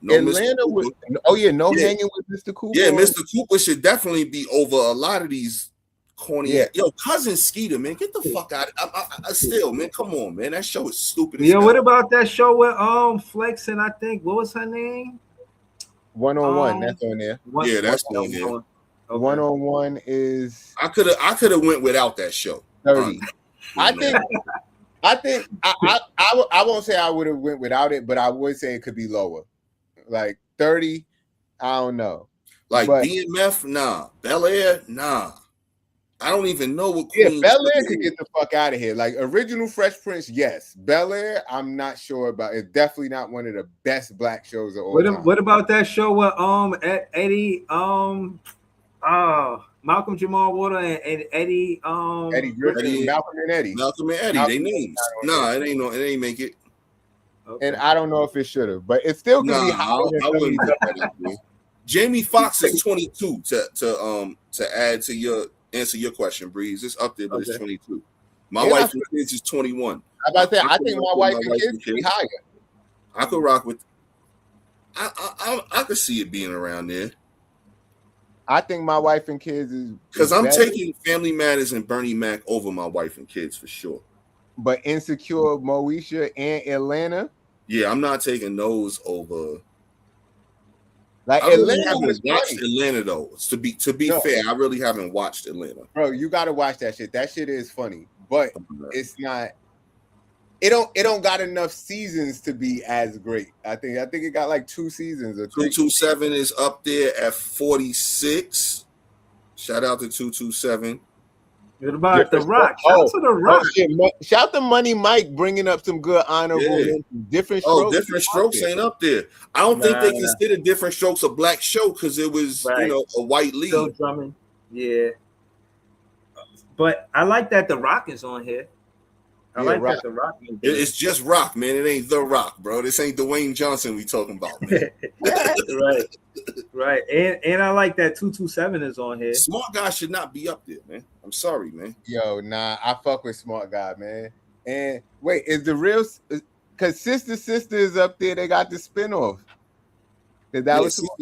Atlanta was. Oh yeah, no hanging with Mr. Cooper. Yeah, Mr. Cooper should definitely be over a lot of these corny. Yeah. Yo, Cousin Skeeter, man, get the fuck out. I still, man, come on, man. That show is stupid. As Yeah, hell. what about that show with Flex and I think what was her name? 1-on-1, that's on there. Yeah, that's on there. Okay. 1-on-1 is I could have went without that show. 30. I think I won't say I would have went without it, but I would say it could be lower. Like 30, I don't know. Like but, BMF, nah. Bel Air, nah. I don't even know what Yeah, Queen. Bel Air could get the fuck out of here. Like original Fresh Prince, yes. Bel Air, I'm not sure about. It's definitely not one of the best black shows of all time. What about that show with Eddie Malcolm Jamal Warner and Eddie Griffin, Malcolm and Eddie. They names. Nah, it ain't make it. Okay. And I don't know if it should have, but it still could be higher than I wouldn't some put that in. Jamie Foxx is 22 to add to your answer your question, Breeze. It's up there, but it's 22. My wife and kids is 21. How about that? I think my wife and kids could be higher. I could rock with. I could see it being around there. I think my wife and kids is because I'm taking Family Matters and Bernie Mac over my wife and kids for sure. But Insecure, Moesha, and Atlanta. Yeah, I'm not taking those over. Like I really Atlanta was watched funny. Atlanta though. To be fair, I really haven't watched Atlanta. Bro, you gotta watch that shit. That shit is funny, but it's not. It don't got enough seasons to be as great. I think it got like 2 seasons or 3. 227 is up there at 46. Shout out to 227. What about The Rock? Shout out to The Rock. Shout to Money Mike bringing up some good honorable mentions. Different Strokes. Different Strokes ain't up there. I don't think they consider Different Strokes a black show because it was a white lead. Still drumming. Yeah. But I like that The Rock is on here. I like that The Rock. It's just Rock, man. It ain't The Rock, bro. This ain't Dwayne Johnson we talking about, man. Right. And I like that 227 is on here. Smart Guy should not be up there, man. I'm sorry, man. Yo, nah, I fuck with Smart Guy, man. And wait, is the real because Sister is up there? They got the spinoff.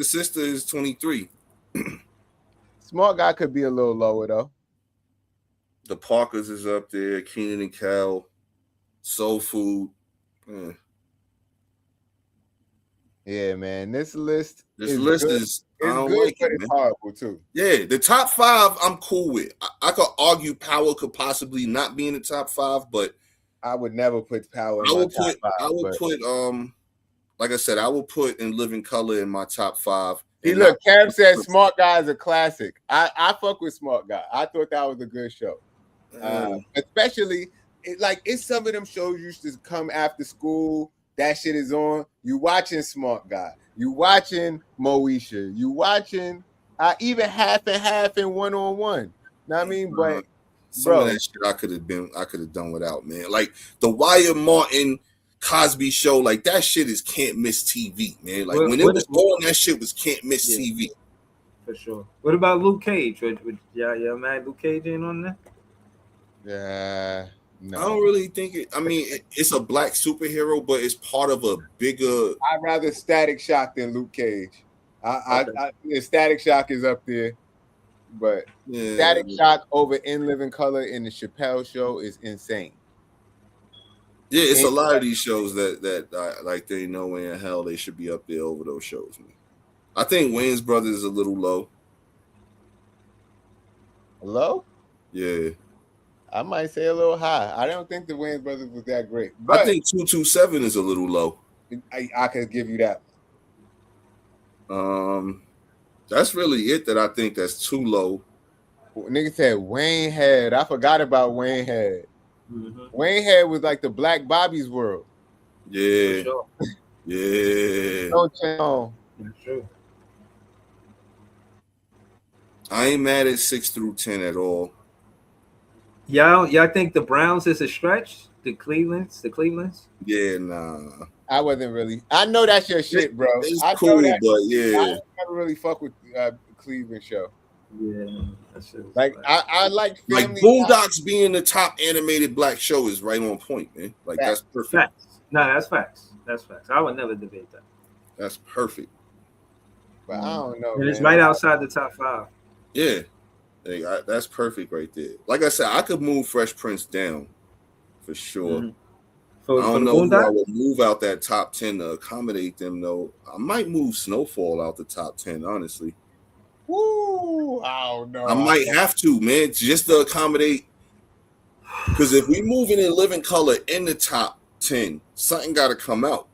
Sister is 23. Smart Guy could be a little lower though. The Parkers is up there. Keenan and Kel, Soul Food. Yeah, man. This list is I don't good, like but it's horrible too. Yeah, the top 5 I'm cool with. I could argue Power could possibly not be in the top 5, but I would never put Power in my top 5. I would put like I said, I will put In Living Color in my top 5. See, look, Cam said Smart Guy is a classic. I fuck with Smart Guy. I thought that was a good show. Especially it's some of them shows used to come after school. That shit is on. You watching Smart Guy. You watching Moesha. You watching even half and half and 1-on-1. Know what I mean? But some of that shit I could have done without, man. Like the Wire Martin Cosby Show, like that shit is can't miss TV, man. Like when it was on, that shit was can't miss TV. For sure. What about Luke Cage? Y'all mad Luke Cage ain't on there? Yeah. No. I don't really think it. I mean, it's a black superhero, but it's part of a bigger. I'd rather Static Shock than Luke Cage. Static Shock is up there, but Static Shock over In Living Color in the Chappelle Show is insane. Yeah, it's a lot of these shows that like they know when in hell they should be up there over those shows. Man. I think Wayans Brothers is a little low. Low? Yeah. I might say a little high. I don't think the Wayans Brothers was that great. But I think 227 is a little low. I could give you that. That's really it that I think that's too low. Nigga said Wayne Head. I forgot about Wayne Head. Mm-hmm. Wayne Head was like the Black Bobby's World. Yeah. Sure. Yeah. Don't tell. True. I ain't mad at 6 through 10 at all. Y'all think the Browns is a stretch? The Clevelands? Yeah, nah. I wasn't really. I know that's your shit, bro. It's cool, but yeah. I never really fuck with Cleveland show. Yeah, that's it. Like I like Family. Like Boondocks being the top animated black show is right on point, man. Like that's perfect. Facts. No, that's facts. That's facts. I would never debate that. That's perfect. But I don't know. And it's right outside the top 5. Yeah. Hey, that's perfect right there. Like I said, I could move Fresh Prince down for sure. Mhm. I For don't the know who I Boondocks? would move out that top 10 to accommodate them though. I might move Snowfall out the top 10, honestly. Woo! Oh no! I might have to, man, just to accommodate. Because if we moving in Living Color in the top 10, something got to come out.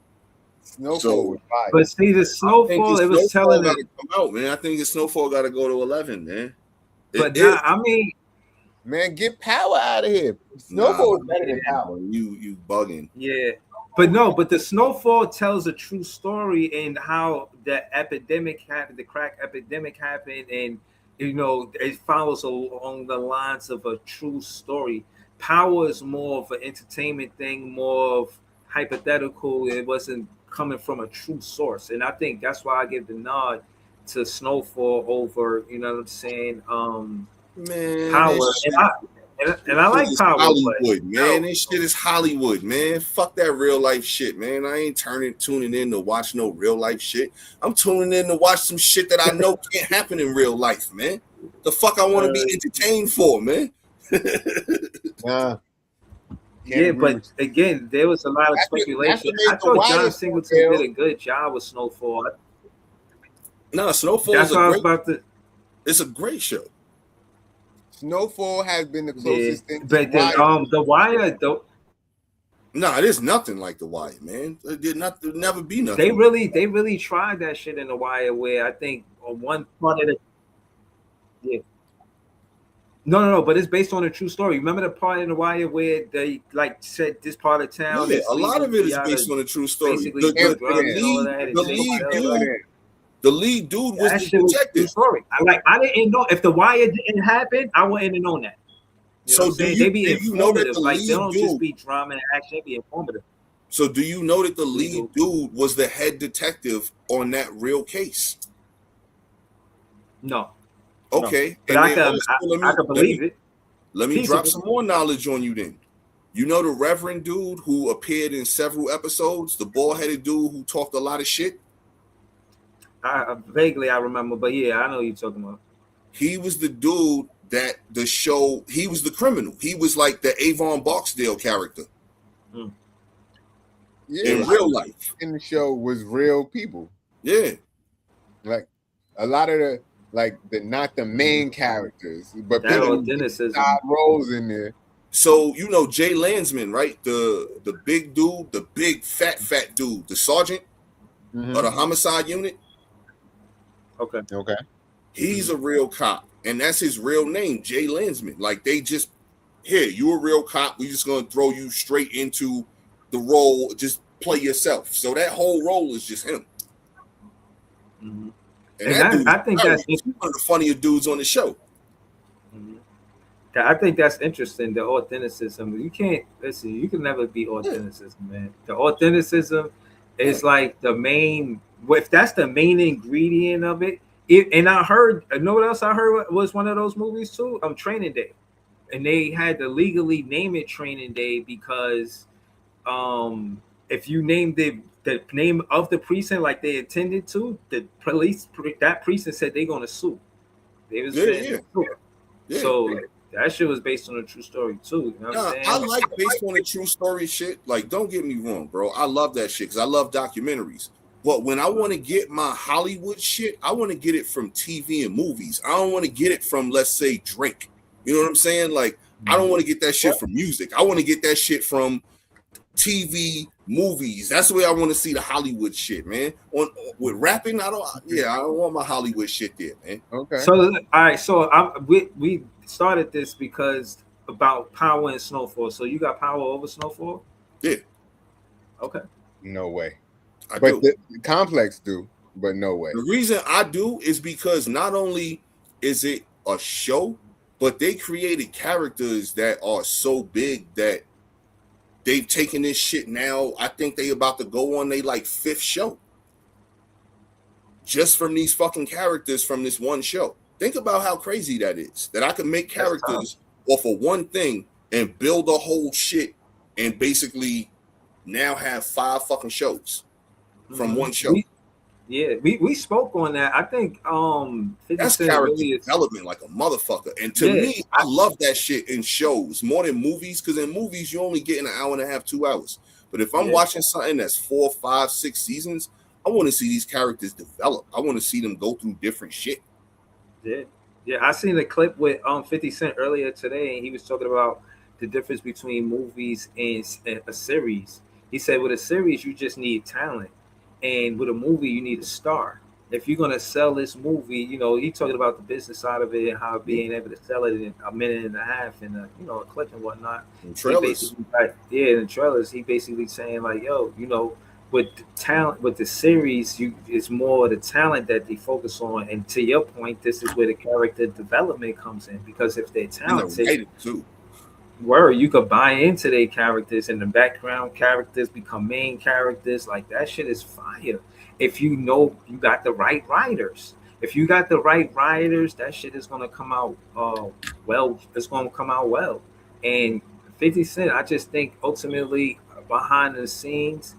Snowfall So was fire. But see, the I think Snowfall, the it was Snowfall telling got it. to come out, man. I think the Snowfall got to go to 11, man. But now, I mean, Man, get Power out of here. Nah, Snowfall is better than Power. you bugging. yeah. But no, but the Snowfall tells a true story and how the epidemic happened, the crack epidemic happened, and you know it follows along the lines of a true story. Power is more of an entertainment thing, more of hypothetical. It wasn't coming from a true source, and I think that's why I give the nod to Snowfall over, you know what I'm saying, Man, Power. And I like is Power, Hollywood, but man. This shit is Hollywood, man. Fuck that real life shit, man. I ain't tuning in to watch no real life shit. I'm tuning in to watch some shit that I know can't happen in real life, man. The fuck I want to be entertained for, man. Nah. Yeah, but again, there was a lot of speculation. I thought John Singleton did a good job with Snowfall. No, Snowfall That's is what I was about to. It's a great show. Snowfall has been the closest thing. But the Wire, though. Nah, there's nothing like The Wire, man. There'll never be nothing. They really tried that shit in The Wire, where I think on one part of it. No, but it's based on a true story. Remember the part in The Wire where they like said this part of town? Yeah, a lot of it is based on a true story. The lead dude was the detective. Story. I didn't know if The Wire didn't happen, I wouldn't have known that. So they be informative, like they don't dude, just be drama and action, they be informative. So do you know that the lead dude was the head detective on that real case? No. Okay. No. But I can believe it. Let me drop some more knowledge on you then. You know the Reverend dude who appeared in several episodes, the bald-headed dude who talked a lot of shit? Vaguely I remember, but yeah, I know what you're talking about. He was the dude that the show, he was the criminal. He was like the Avon Barksdale character. Yeah, in real life. In the show was real people. Yeah. Like a lot of the not the main characters, but that people roles in there. So you know Jay Landsman, right? The big dude, the big fat dude, the sergeant of the homicide unit. Okay. He's a real cop, and that's his real name, Jay Landsman. Like they just, here, you a real cop. We just gonna throw you straight into the role. Just play yourself. So that whole role is just him. Mm-hmm. And I think that's one of the funnier dudes on the show. Mm-hmm. I think that's interesting. The authenticism. You can't listen. You can never beat authenticism, man. The authenticism is like the main. If that's the main ingredient of it. And I heard. You know what else I heard was one of those movies too. Training Day, and they had to legally name it Training Day because, if you named the name of the precinct like they intended to, the police that precinct said they're gonna sue. They was saying yeah. So that shit was based on a true story too. You know what I'm saying? I like based on a true story shit. Like, don't get me wrong, bro. I love that shit because I love documentaries. But when I want to get my Hollywood shit, I want to get it from TV and movies. I don't want to get it from, let's say, Drake. You know what I'm saying? Like, I don't want to get that shit from music. I want to get that shit from TV, movies. That's the way I want to see the Hollywood shit, man. With rapping, I don't want my Hollywood shit there, man. Okay. So all right, so we started this because about Power and Snowfall. So you got Power over Snowfall? Yeah. Okay. No way. But the Complex do, but no way. The reason I do is because not only is it a show, but they created characters that are so big that they've taken this shit now. I think they about to go on their like 5th show. Just from these fucking characters from this one show. Think about how crazy that is. That I could make characters off of one thing and build a whole shit and basically now have 5 fucking shows from one show. Yeah, we spoke on that. I think 50 That's Cent character really is. development like a motherfucker. And to Yeah, me, I love that shit in shows more than movies, because in movies you only get an hour and a half, 2 hours. But if I'm Yeah. watching something that's 4, 5, 6 seasons, I want to see these characters develop. I want to see them go through different shit. Yeah, yeah. I seen a clip with 50 Cent earlier today, and he was talking about the difference between movies and a series. He said with a series you just need talent, and with a movie you need a star. If you're gonna sell this movie, he talking about the business side of it and how being able to sell it in a minute and a half and a clip and whatnot. And He trailers. basically, like, yeah, in the trailers, he basically saying like, yo, with the talent with the series, it's more the talent that they focus on. And to your point, this is where the character development comes in, because if they're And the talented, writing too. you could buy into their characters, and the background characters become main characters. Like, that shit is fire. If you know you got the right writers. If you got the right writers, that shit is gonna come out well. It's gonna come out well. And 50 Cent, I just think ultimately behind the scenes,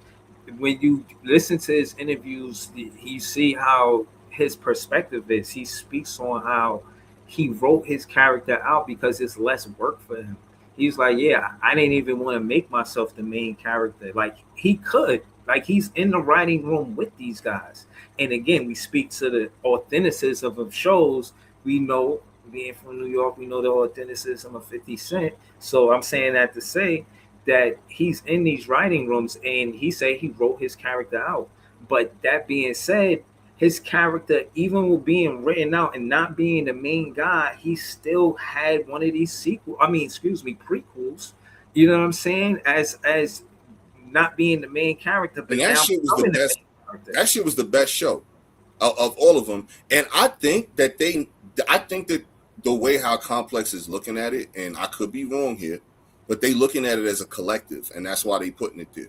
when you listen to his interviews, you see how his perspective is. He speaks on how he wrote his character out because it's less work for him. He's like, yeah, I didn't even want to make myself the main character. Like, he could, like, he's in the writing room with these guys. And again, we speak to the authenticism of shows. We know, being from New York, we know the authenticism of 50 Cent. So I'm saying that to say that he's in these writing rooms, and he said he wrote his character out. But that being said, his character, even with being written out and not being the main guy, he still had one of these prequels. You know what I'm saying? As not being the main character, but And that now shit was the becoming the best. main character. That shit was the best show of all of them. And I think that the way how Complex is looking at it, and I could be wrong here, but they looking at it as a collective, and that's why they putting it there.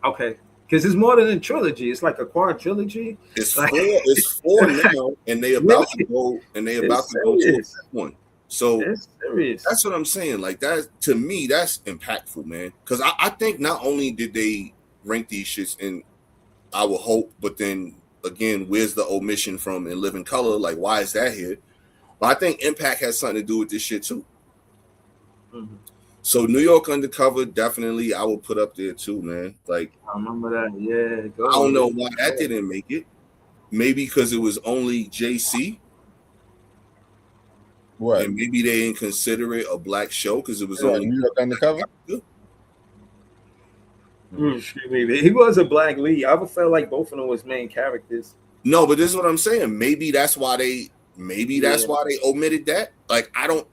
Okay. Because it's more than a trilogy. It's like a quadrilogy. It's Like, four. It's four now, and they about to go. And they about to go to a serious. fifth one. So It's serious. that's what I'm saying. Like, that, to me, that's impactful, man. Because I think not only did they rank these shits in Our Hope, but then again, where's the omission from In Living Color? Like, why is that here? But I think Impact has something to do with this shit too. Mm-hmm. So New York Undercover, definitely I would put up there too, man. Like, I remember that. Yeah. I don't know why that didn't make it. Maybe because it was only JC. What? And maybe they didn't consider it a black show because it was Yeah, only New York Undercover. Excuse me. He was a black lead. I would feel like both of them was main characters. No, but this is what I'm saying. Maybe that's why they omitted that. Like, I don't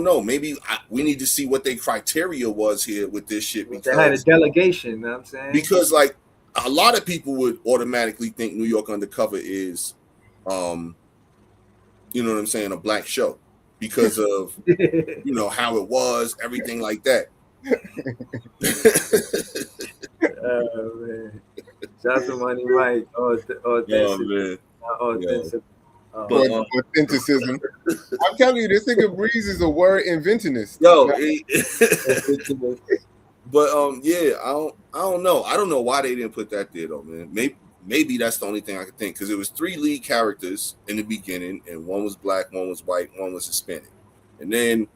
know. Maybe we need to see what their criteria was here with this shit. Because they had a delegation, you know what I'm saying? Because, like, a lot of people would automatically think New York Undercover is, you know what I'm saying, a black show because of, how it was, everything like that. Man. Shout out to Money Mike. Authenticism. I'm telling you, this nigga Breeze is a word inventionist. But I don't know. I don't know why they didn't put that there though, man. Maybe that's the only thing I could think, because it was 3 lead characters in the beginning, and one was black, one was white, one was Hispanic. And then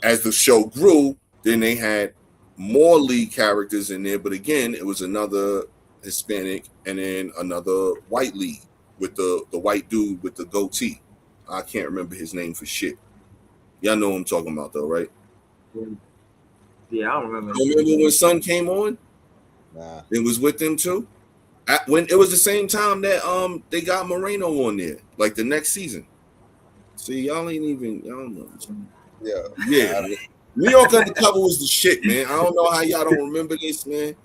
as the show grew, then they had more lead characters in there, but again, it was another Hispanic and then another white lead with the white dude with the goatee. I can't remember his name for shit. Y'all know what I'm talking about though, right? Yeah, I don't remember. You remember when Sun came on? Nah. It was with them too. When it was the same time that they got Moreno on there, like the next season. See, y'all don't know. Yeah. New York Undercover was the shit, man. I don't know how y'all don't remember this, man.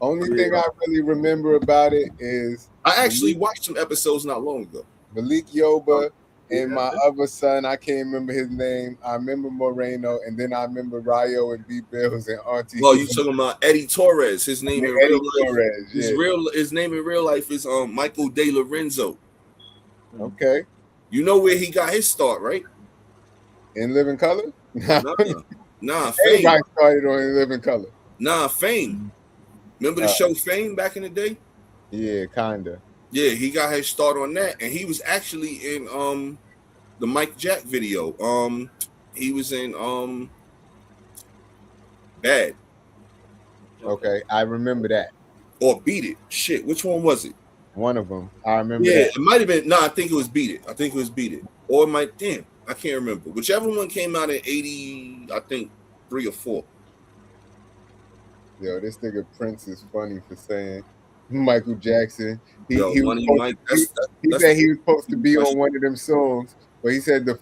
Only thing I really remember about it is I actually watched some episodes not long ago. Malik Yoba and my other son, I can't remember his name. I remember Moreno, and then I remember Rayo and B Bills and Auntie. Oh, you talking about Eddie Torres? His name in real life. Torres, His name in real life is Michael De Lorenzo. Okay. You know where he got his start, right? In Living Color? Nah, Fame. Everybody started on In Living Color. Nah, Fame. Remember the show Fame back in the day? Yeah, kinda. Yeah, he got his start on that, and he was actually in the Mike Jack video. He was in Bad Okay, I remember that. or Beat It. Shit, which one was it? One of them. I remember Yeah, that. it might have been. No, I think it was Beat It. I think it was Beat It, or it might. Damn, I can't remember. Whichever one came out in '80, I think 3 or 4. Yo, this nigga Prince is funny for saying Michael Jackson. Yo, He was Money supposed to Mike. be, he That's said he was supposed to be on question. one of them songs, but he said the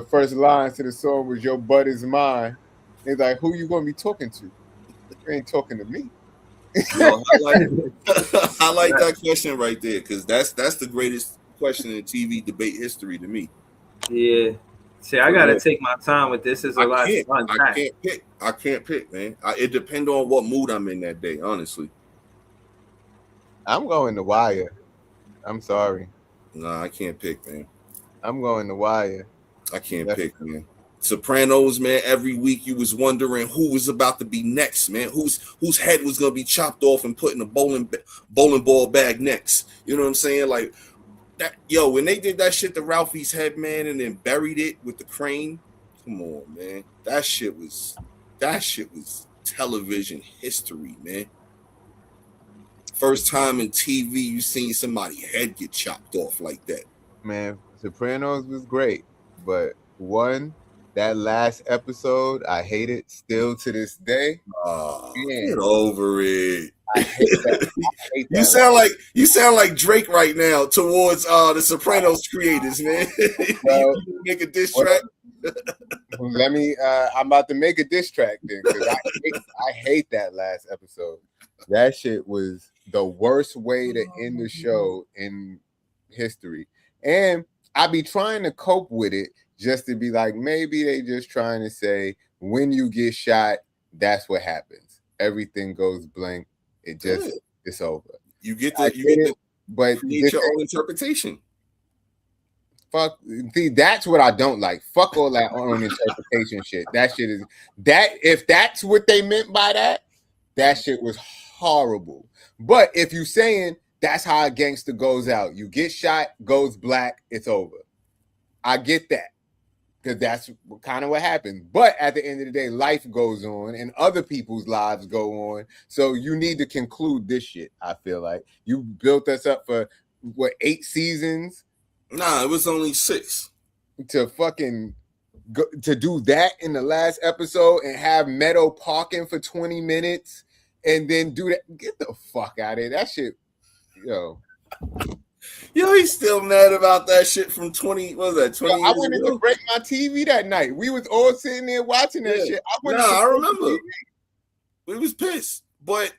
first lines to the song was "Your butt is mine." He's like, "Who you gonna be talking to? You ain't talking to me." Yo, I like that question right there because that's the greatest question in TV debate history to me. Yeah. See, I For gotta real. take my time with this. Is a I lot to can't. I unpack. can't pick. I can't pick, man. It depends on what mood I'm in that day. Honestly, I'm going to Wire. I'm sorry. nah, I can't pick, man. I'm going to Wire. I can't pick, man. Sopranos, man. Every week you was wondering who was about to be next, man. Whose head was gonna be chopped off and put in a bowling ball bag next. You know what I'm saying? Like that, yo. When they did that shit to Ralphie's head, man, and then buried it with the crane. Come on, man. That shit was television history, man. First time in TV you seen somebody's head get chopped off like that. Man, Sopranos was great, but that last episode, I hate it still to this day. Get over it. I hate that. You sound like Drake right now towards the Sopranos creators, man. Well, you make a diss track. Let me. I'm about to make a diss track then because I hate that last episode. That shit was the worst way to end the show in history, and I be trying to cope with it just to be like maybe they just trying to say when you get shot, that's what happens. Everything goes blank. It just it's over. You get but create your own interpretation. Fuck. See, that's what I don't like. Fuck all that own interpretation shit. That shit is that. If that's what they meant by that, that shit was horrible. But if you saying that's how a gangster goes out, you get shot, goes black, it's over. I get that because that's kind of what happens. But at the end of the day, life goes on and other people's lives go on. So you need to conclude this shit. I feel like you built us up for what 8 seasons. Nah, it was only 6. To fucking to do that in the last episode and have Meadow parking for 20 minutes and then do that. Get the fuck out of here. That shit, yo. Yo, he's still mad about that shit from 20. What was that? 20 I years wanted ago? to break my TV that night. We was all sitting there watching that shit. I remember. We was pissed. But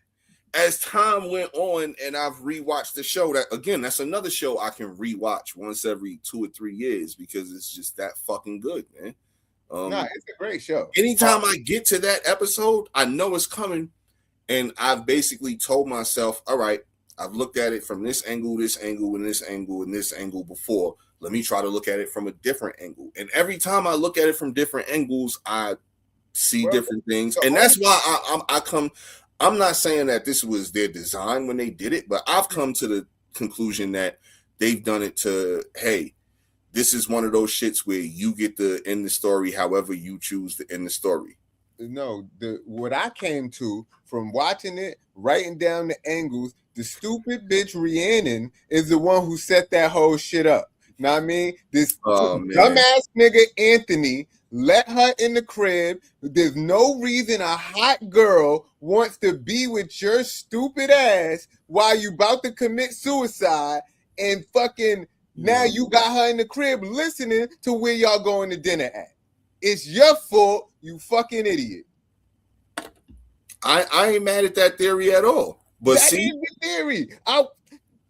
as time went on and I've rewatched the show, that again, that's another show I can rewatch once every 2 or 3 years because it's just that fucking good, man. It's a great show. Anytime I get to that episode, I know it's coming, and I've basically told myself, all right, I've looked at it from this angle, and this angle before. Let me try to look at it from a different angle. And every time I look at it from different angles, I see different things. And that's why I come. I'm not saying that this was their design when they did it, but I've come to the conclusion that they've done it to, hey, this is one of those shits where you get to end the story however you choose to end the story. No, what I came to from watching it, writing down the angles, the stupid bitch Rhiannon is the one who set that whole shit up. Know what I mean? This dumbass nigga Anthony let her in the crib. There's no reason a hot girl wants to be with your stupid ass while you about to commit suicide and fucking now you got her in the crib listening to where y'all going to dinner at. It's your fault, you fucking idiot. I ain't mad at that theory at all. But that is the theory.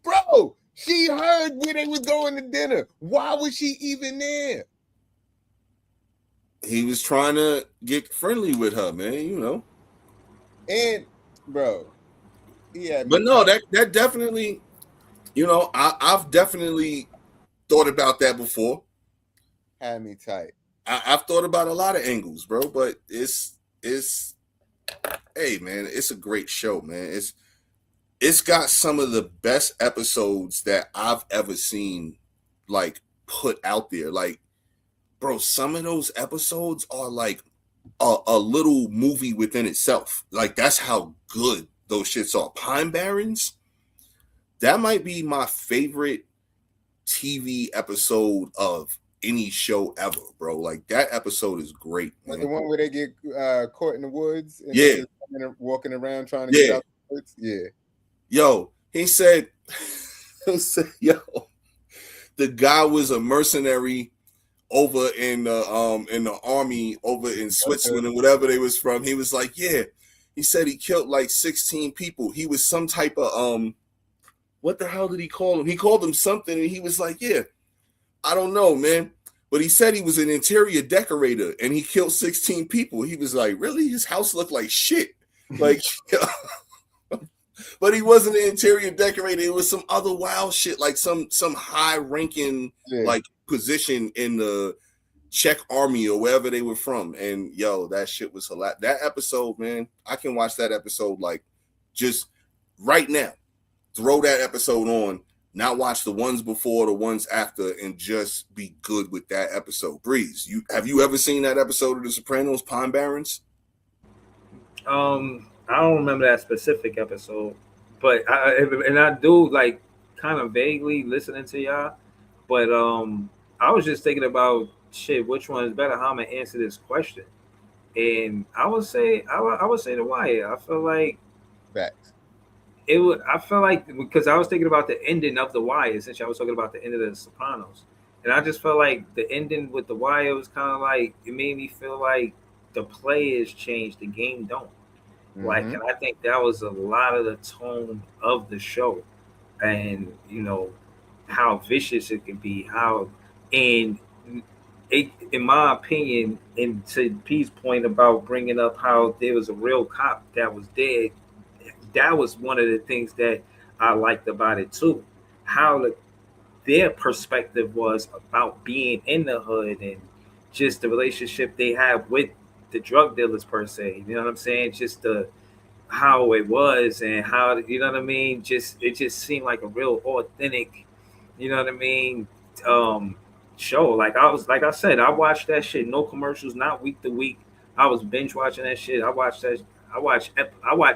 Bro, she heard where they was going to dinner. Why was she even there? He was trying to get friendly with her, man, you know. And bro, yeah. But no, that definitely, you know, I've definitely thought about that before. Had me tight. I've thought about a lot of angles, bro, but it's hey man, it's a great show, man. it's got some of the best episodes that I've ever seen, like, put out there. Like, bro, some of those episodes are like a little movie within itself. Like, that's how good those shits are. Pine Barrens, that might be my favorite TV episode of any show ever, bro. Like, that episode is great, Like man. the one where they get caught in the woods and Yeah. they just walking around trying to get out the woods. Yeah. Yo, he said, yo, the guy was a mercenary over in the army over in Switzerland and whatever they was from. He was like, yeah. He said he killed like 16 people. He was some type of what the hell did he call him? He called him something, and he was like, yeah, I don't know, man. But he said he was an interior decorator and he killed 16 people. He was like, really? His house looked like shit. Like, but he wasn't an interior decorator. It was some other wild shit, like some high ranking like position in the Czech army or wherever they were from. And yo, that shit was hilarious. That episode, man, I can watch that episode like just right now. Throw that episode on, not watch the ones before, the ones after, and just be good with that episode. Breeze, have you ever seen that episode of The Sopranos, Pine Barrens? I don't remember that specific episode, but I do like kind of vaguely listening to y'all. But I was just thinking about shit. Which one is better? How I'm gonna answer this question? And I would say The Wire. I feel like Facts. it would. I feel like because I was thinking about the ending of The Wire, since I was talking about the end of The Sopranos, and I just felt like the ending with The Wire was kind of like it made me feel like the players changed, the game don't. Like, and I think that was a lot of the tone of the show, and you know how vicious it can be. And it, in my opinion, and to P's point about bringing up how there was a real cop that was dead, that was one of the things that I liked about it too. How their perspective was about being in the hood and just the relationship they have with the drug dealers per se. You know what I'm saying? Just how it was and how, you know what I mean? It just seemed like a real authentic, you know what I mean, show. Like I said, I watched that shit, no commercials, not week to week. I was binge watching that shit. I watched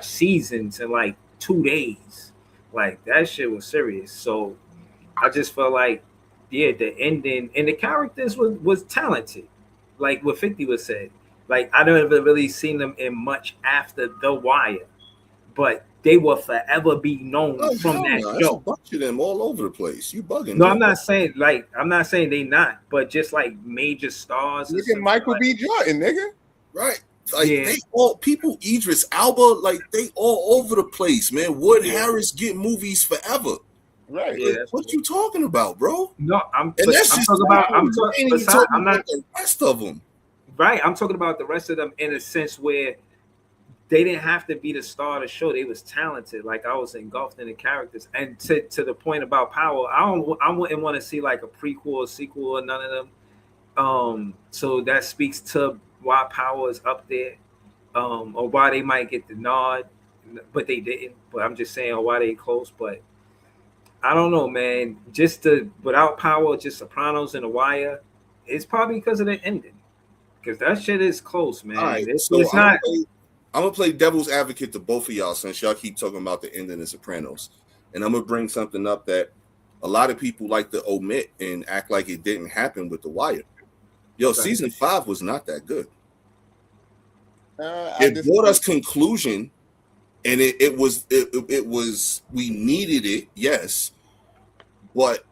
seasons in like 2 days. Like that shit was serious. So I just felt like, yeah, the ending and the characters was talented. Like what 50 was said. Like I don't ever really seen them in much after The Wire, but they will forever be known from that show. There's a bunch of them all over the place. You bugging? No, I'm not saying they not, but just like major stars. Look at Michael B. Jordan, nigga. Right. Like they all people, Idris Elba, like they all over the place, man. Wood Harris get movies forever. Right. Like, what you talking about, bro? No, I'm not the rest of them. Right. I'm talking about the rest of them in a sense where they didn't have to be the star of the show. They was talented. Like I was engulfed in the characters. And to the point about Power, I wouldn't want to see like a prequel or sequel or none of them. So that speaks to why Power is up there, or why they might get the nod, but they didn't. But I'm just saying, or why they close. But I don't know, man. Without Power, just Sopranos and The Wire, it's probably because of the ending. Because that shit is close, man. Right, it's not. I'm gonna play devil's advocate to both of y'all since y'all keep talking about the ending of Sopranos, and I'm gonna bring something up that a lot of people like to omit and act like it didn't happen with The Wire. Season 5 was not that good. It brought us conclusion, and it was we needed it, yes, but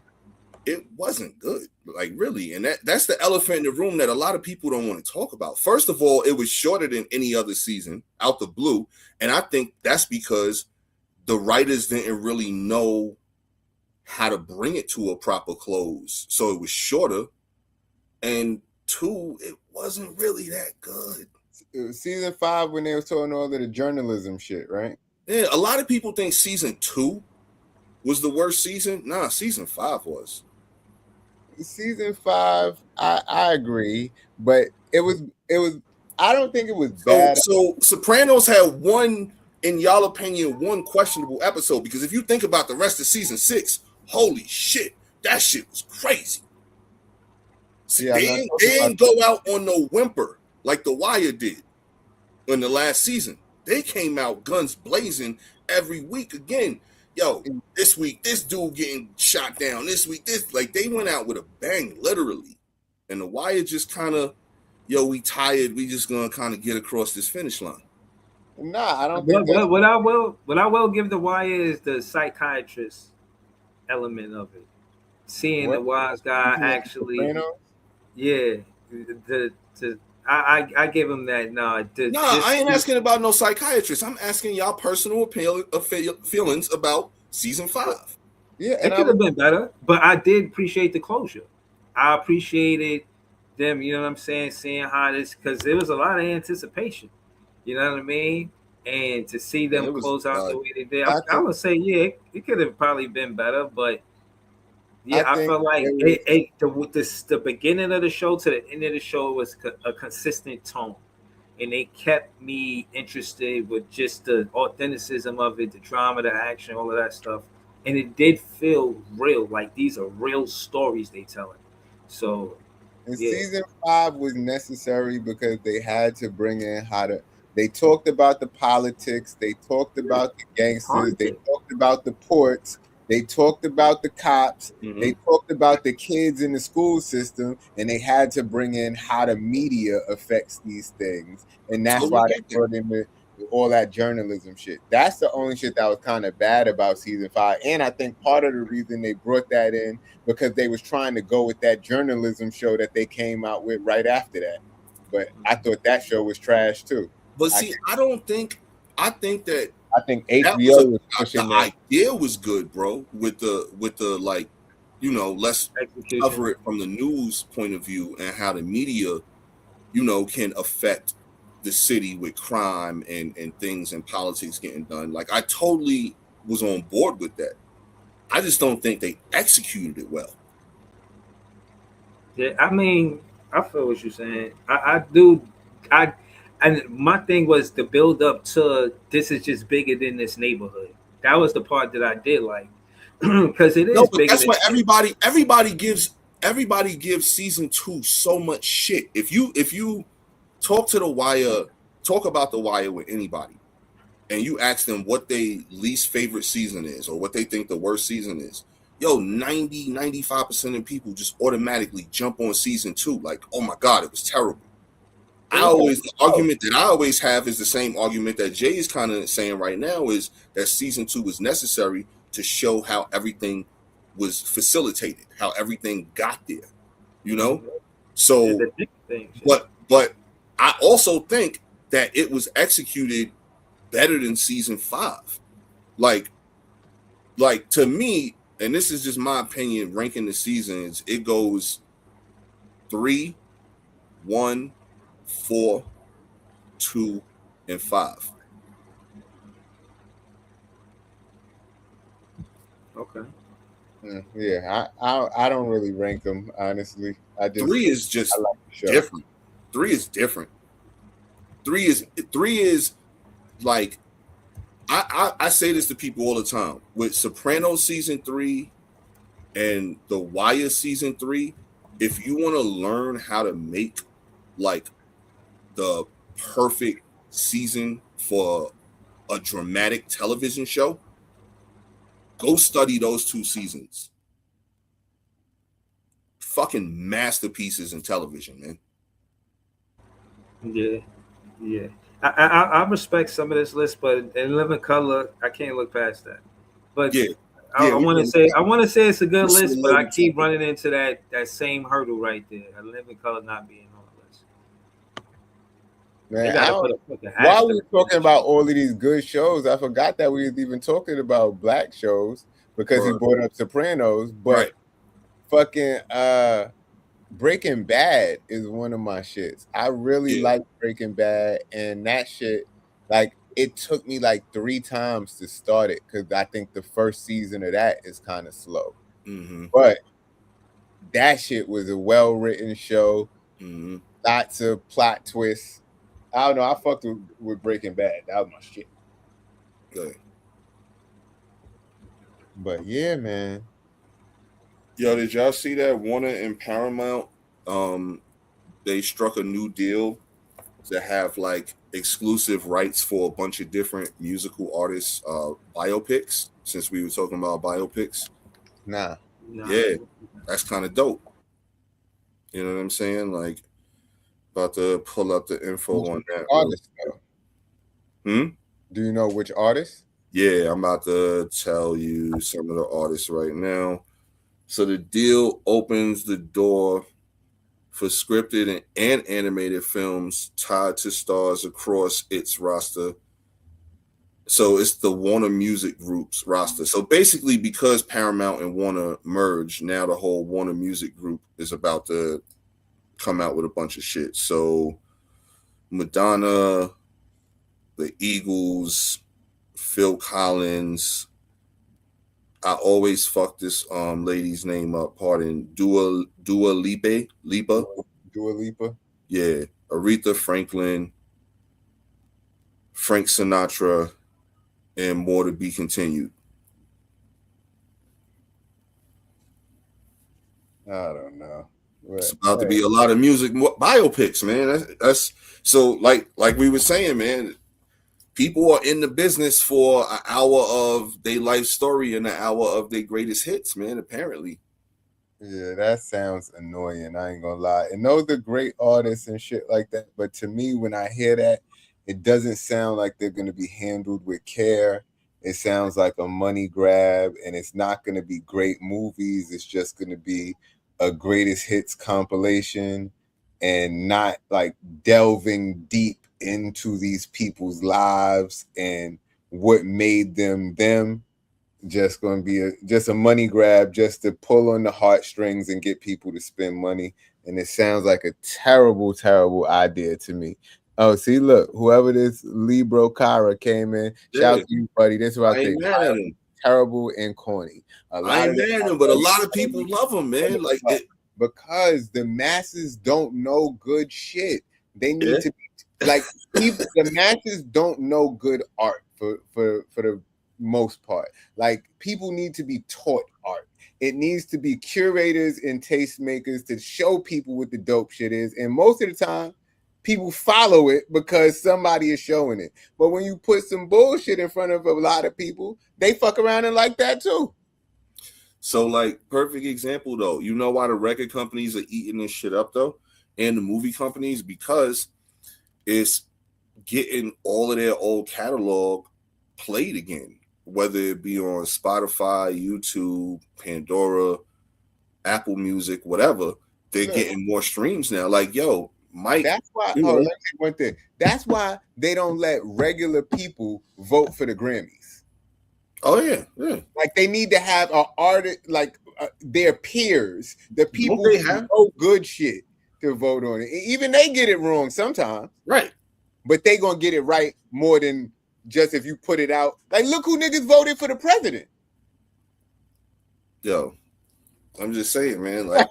it wasn't good, like really. And that's the elephant in the room that a lot of people don't want to talk about. First of all, it was shorter than any other season out the blue, and I think that's because the writers didn't really know how to bring it to a proper close, so it was shorter. And 2, it wasn't really that good. It was season 5 when they were talking all of the journalism shit, right? Yeah, a lot of people think season 2 was the worst season. Nah, season 5 was. Season 5, I agree, but it was. I don't think it was bad. So Sopranos had one in y'all opinion, one questionable episode? Because if you think about the rest of season 6, holy shit, that shit was crazy. Yeah, they didn't go out on no whimper like The Wire did in the last season. They came out guns blazing every week again. Yo, this week, this dude getting shot down. This week, this, like, they went out with a bang, literally. And The Wire just kind of, yo, we tired. We just gonna kind of get across this finish line. Nah, I don't think what I will give The Wire is the psychiatrist element of it. Seeing the wise guy actually, yeah. I give him that. No, I ain't asking about no psychiatrist. I'm asking y'all personal feelings about season 5. Yeah, it could have been better, but I did appreciate the closure. I appreciated them. You know what I'm saying? Seeing how this, because there was a lot of anticipation. You know what I mean? And to see them close out the way they did, I would say, yeah, it could have probably been better, but yeah, I felt like the beginning of the show to the end of the show was a consistent tone, and they kept me interested with just the authenticism of it, the drama, the action, all of that stuff, and it did feel real. Like these are real stories they telling. So, season 5 was necessary because they had to bring in they talked about the politics, they talked about the gangsters, they talked about the ports. They talked about the cops. Mm-hmm. They talked about the kids in the school system, and they had to bring in how the media affects these things, and that's why they brought in all that journalism shit. That's the only shit that was kind of bad about season 5, and I think part of the reason they brought that in because they was trying to go with that journalism show that they came out with right after that. But I thought that show was trash too. But see, I think HBO was pushing the idea was good, bro. With the like, you know, let's cover it from the news point of view and how the media, you know, can affect the city with crime and things and politics getting done. Like, I totally was on board with that. I just don't think they executed it well. Yeah, I mean, I feel what you're saying. I do. And my thing was the build up to this is just bigger than this neighborhood. That was the part that I did like, because it is. No, but bigger that's why everybody gives season 2 so much shit. If you talk to The Wire, talk about The Wire with anybody, and you ask them what their least favorite season is or what they think the worst season is, yo, 95% of people just automatically jump on season 2 like, oh my god, it was terrible. The argument that I always have is the same argument that Jay is kind of saying right now, is that season 2 was necessary to show how everything was facilitated, how everything got there, you know? So, but I also think that it was executed better than season 5. Like to me, and this is just my opinion, ranking the seasons, it goes 3, 1, 4, 2, and 5. Okay. Yeah, I don't really rank them, honestly. 3 is just different. 3 is different. 3 is like, I say this to people all the time. With Sopranos season 3 and The Wire season 3, if you want to learn how to make like the perfect season for a dramatic television show, go study those 2 seasons. Fucking masterpieces in television, man. Yeah. I respect some of this list, but in Living Color, I can't look past that. But I want to say it's a good list, but I keep running into that same hurdle right there. A Living Color not being on the list. Man, while we were talking about all of these good shows, I forgot that we was even talking about black shows because he brought up Sopranos. But fucking Breaking Bad is one of my shits. I really like Breaking Bad, and that shit, like, it took me like 3 times to start it because I think the first season of that is kind of slow. Mm-hmm. But that shit was a well-written show. Mm-hmm. Lots of plot twists. I don't know. I fucked with Breaking Bad. That was my shit. Good. But yeah, man. Yo, did y'all see that Warner and Paramount? They struck a new deal to have like exclusive rights for a bunch of different musical artists, biopics. Since we were talking about biopics, Nah. yeah, that's kind of dope. You know what I'm saying? Like, about to pull up the info on that. Artist, though. Hmm? Do you know which artist? Yeah, I'm about to tell you some of the artists right now. So the deal opens the door for scripted and animated films tied to stars across its roster. So it's the Warner Music Group's roster. So basically, because Paramount and Warner merged, now the whole Warner Music Group is about to come out with a bunch of shit. So Madonna, the Eagles, Phil Collins. I always fuck this lady's name up. Pardon, Dua Lipa. Dua Lipa. Yeah, Aretha Franklin, Frank Sinatra, and more to be continued. I don't know. It's about to be a lot of music biopics, man. That's so like we were saying, man. People are in the business for an hour of their life story and an hour of their greatest hits, man. Apparently. Yeah, that sounds annoying. I ain't gonna lie. And those are great artists and shit like that. But to me, when I hear that, it doesn't sound like they're gonna be handled with care. It sounds like a money grab, and it's not gonna be great movies. It's just gonna be a greatest hits compilation and not like delving deep into these people's lives and what made them them. Just going to be just a money grab, just to pull on the heartstrings and get people to spend money. And it sounds like a terrible, terrible idea to me. Oh, see, look, whoever this Libro Cara came in, shout out to you, buddy. That's what I think. Mad at him. Terrible and corny. I ain't mad at him, but a lot of people love him, man. Like because the masses don't know good shit. They need to be like people. The masses don't know good art for the most part. Like people need to be taught art. It needs to be curators and tastemakers to show people what the dope shit is. And most of the time, people follow it because somebody is showing it. But when you put some bullshit in front of a lot of people, they fuck around and like that too. So, like, perfect example though. You know why the record companies are eating this shit up though, and the movie companies? Because it's getting all of their old catalog played again, whether it be on Spotify, YouTube, Pandora, Apple Music, whatever. They're getting more streams now. Like, yo, Mike. That's why. Let me say one thing. That's why they don't let regular people vote for the Grammys. Oh yeah. Like they need to have an artist, like their peers, the people who know good shit to vote on it. Even they get it wrong sometimes, right? But they gonna get it right more than just if you put it out. Like, look who niggas voted for the president. Yo, I'm just saying, man. Like,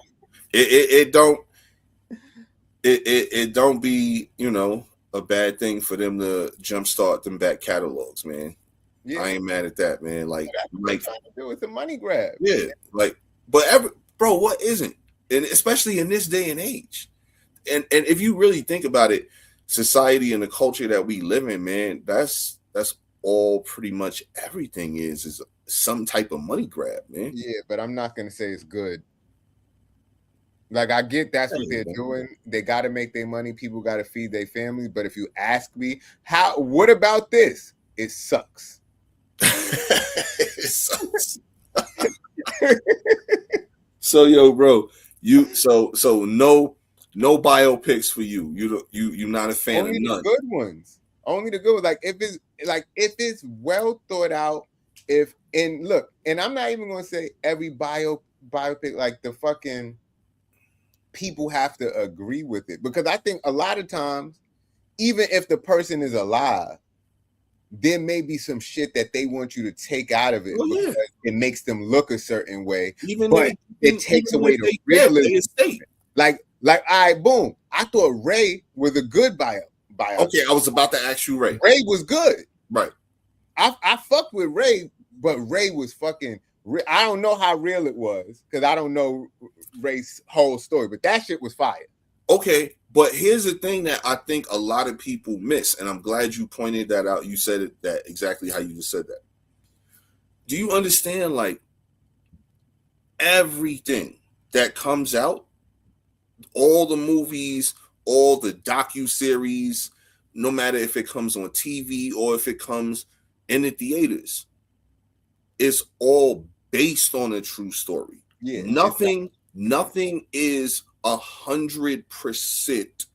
it don't be, you know, a bad thing for them to jumpstart them back catalogs, man. Yeah. I ain't mad at that, man. Like it's a money grab. Yeah, like, but bro, what isn't? And especially in this day and age. And if you really think about it, society and the culture that we live in, man, that's all pretty much everything is some type of money grab, man. Yeah, but I'm not gonna say it's good. Like, I get that's what they're doing. They got to make their money. People got to feed their families. But if you ask me, what about this? It sucks. It sucks. So, yo, bro, so no biopics for you. You're not a fan Only of none. The good ones. Only the good ones. Like if it's well thought out. And I'm not even gonna say every biopic, like the fucking people have to agree with it, because I think a lot of times, even if the person is alive, there may be some shit that they want you to take out of it because it makes them look a certain way, but it takes away the realism. Like, all right, boom. I thought Ray was a good bio. Okay, I was about to ask you Ray. Ray was good. Right. I fucked with Ray, but Ray was fucking. I don't know how real it was because I don't know Ray's whole story, but that shit was fire. Okay, but here's the thing that I think a lot of people miss, and I'm glad you pointed that out. You said it that exactly how you just said that. Do you understand, like, everything that comes out, all the movies, all the docu-series, no matter if it comes on TV or if it comes in the theaters, is all based on a true story. Yeah, Nothing is 100%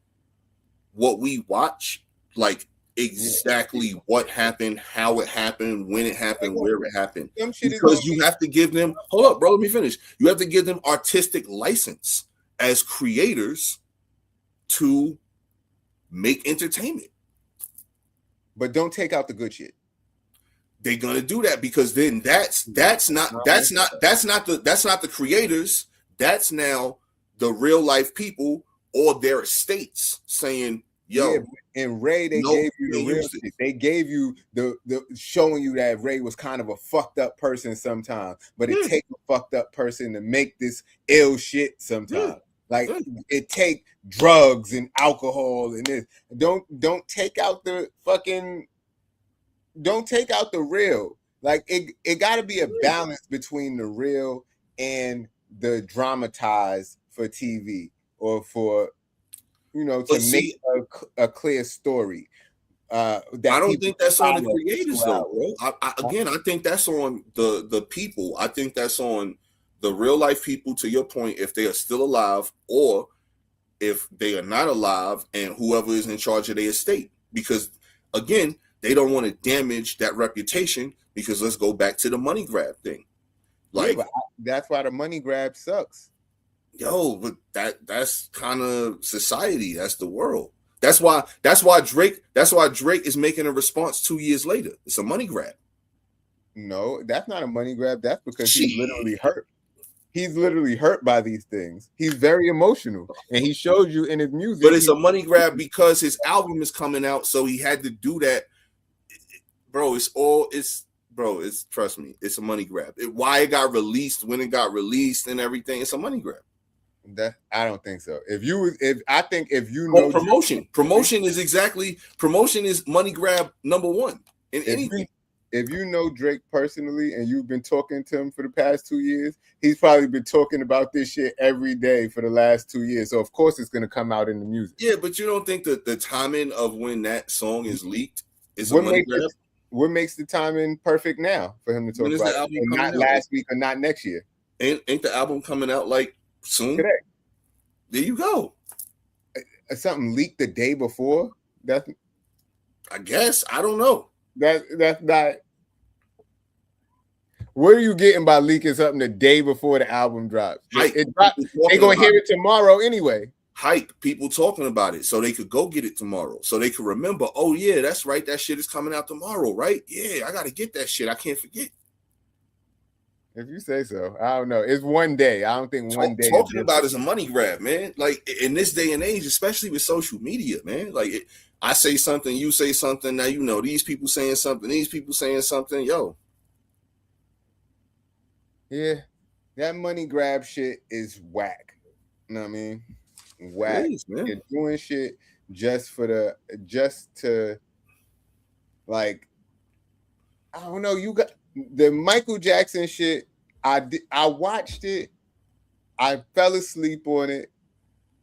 what we watch, like exactly what happened, how it happened, when it happened, where it happened. Because you have to give them, hold up, bro, let me finish. You have to give them artistic license as creators to make entertainment. But don't take out the good shit. They're gonna do that because then that's not the creators. That's now the real life people or their estates saying, yo, yeah, and Ray, they gave you the real shit. They gave you the showing you that Ray was kind of a fucked up person sometimes, but it takes a fucked up person to make this ill shit sometimes. Like it take drugs and alcohol and this. Don't take out the fucking. Don't take out the real. Like it got to be a balance between the real and the dramatized for TV or for, you know, to make a clear story. I don't think that's on the creators though, bro. I think that's on the people. I think that's on the real life people, to your point, if they are still alive or if they are not alive and whoever is in charge of their estate. Because again, they don't want to damage that reputation because let's go back to the money grab thing. Like, but that's why the money grab sucks. Yo, but that's kind of society. That's the world. That's why Drake is making a response 2 years later. It's a money grab. No, that's not a money grab. That's because he's literally hurt. He's literally hurt by these things. He's very emotional, and he shows you in his music. But it's a money grab because his album is coming out, so he had to do that. Bro, trust me, it's a money grab. Why it got released, when it got released, and everything, it's a money grab. I don't think so. If you know promotion is money grab number one in anything. If you know Drake personally and you've been talking to him for the past 2 years, he's probably been talking about this shit every day for the last 2 years. So of course it's gonna come out in the music. Yeah, but you don't think that the timing of when that song is leaked is a money grab? What makes the timing perfect now for him to talk about it? Not last week or not next year. Ain't the album coming out like soon? Today. There you go. Something leaked the day before? I guess. I don't know. That's not. What are you getting by leaking something the day before the album drops? It drops. They're gonna hear it tomorrow anyway. Hype, people talking about it so they could go get it tomorrow, so they could remember. Oh yeah, that's right. That shit is coming out tomorrow, right? Yeah, I gotta get that shit. I can't forget. If you say so, I don't know. It's one day. I don't think one day. Talking about is a money grab, man. Like in this day and age, especially with social media, man. Like I say something, you say something. Now you know these people saying something, these people saying something. Yo, yeah, that money grab shit is whack. You know what I mean? Whack. Man. You're doing shit just to like, I don't know. You got the Michael Jackson shit. I watched it. I fell asleep on it,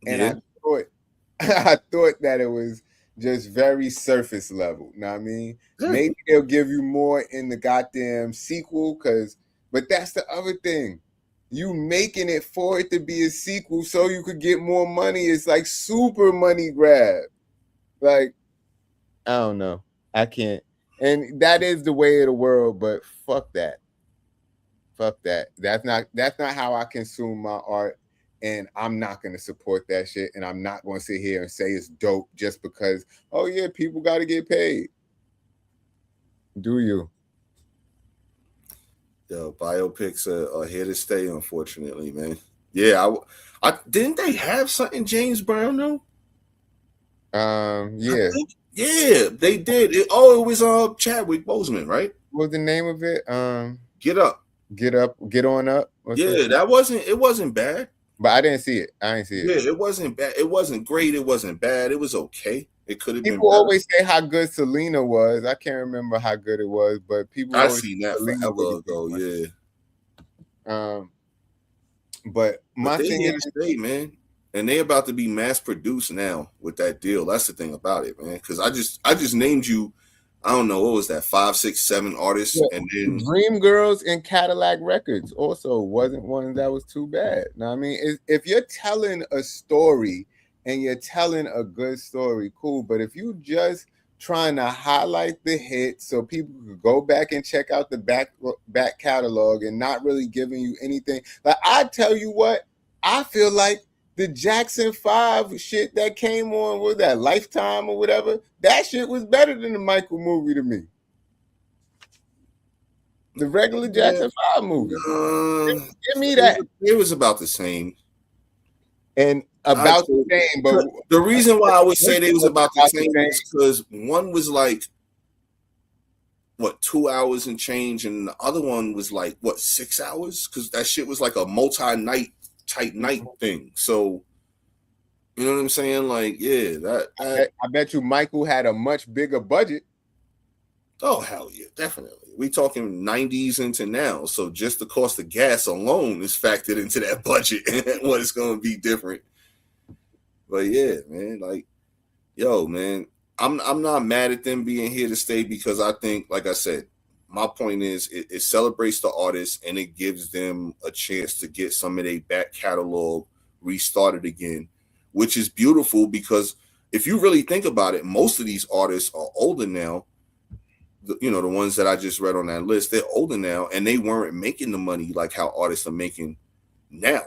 and I thought that it was just very surface level. You know what I mean? Maybe they'll give you more in the goddamn sequel, but that's the other thing. You making it for it to be a sequel so you could get more money. It's like super money grab. Like, I don't know. I can't. And that is the way of the world, but fuck that. Fuck that. That's not how I consume my art. And I'm not going to support that shit. And I'm not going to sit here and say it's dope just because, oh yeah, people got to get paid. Do you? The biopics are here to stay, unfortunately, man. Yeah, I didn't they have something James Brown though? Yeah. Yeah, they did. It was Chadwick Boseman, right? What was the name of it? Get Up. Get on up. Yeah, it wasn't bad. But I didn't see it. I didn't see it. Yeah, it wasn't bad. It wasn't great. It wasn't bad. It was okay. It could have been People better. always say how good Selena was. I can't remember how good it was, but people I always seen that Selena forever ago. Yeah. But my they thing here is, to stay, man, and they about to be mass produced now with that deal. That's the thing about it, man. Because I just named you, I don't know, what was that, 5, 6, 7 artists, and then Dreamgirls and Cadillac Records also wasn't one that was too bad. Now, I mean, if you're telling a story and you're telling a good story, cool. But if you just trying to highlight the hit so people could go back and check out the back catalog and not really giving you anything, like I tell you what, I feel like the Jackson 5 shit that came on, was that Lifetime or whatever, that shit was better than the Michael movie to me. The regular Jackson 5 movie. Give me that. It was about the same. And about the same, but the reason why I would say they was about the same is because one was like, what, 2 hours and change, and the other one was like, what, 6 hours? Because that shit was like a multi-night type night thing. So, you know what I'm saying? Like, yeah, that I bet you Michael had a much bigger budget. Oh, hell yeah, definitely. We talking 90s into now. So just the cost of gas alone is factored into that budget and what it's going to be different. But yeah, man, like, yo, man, I'm not mad at them being here to stay because I think, like I said, my point is it celebrates the artists and it gives them a chance to get some of their back catalog restarted again, which is beautiful because if you really think about it, most of these artists are older now. The ones that I just read on that list, they're older now and they weren't making the money like how artists are making now.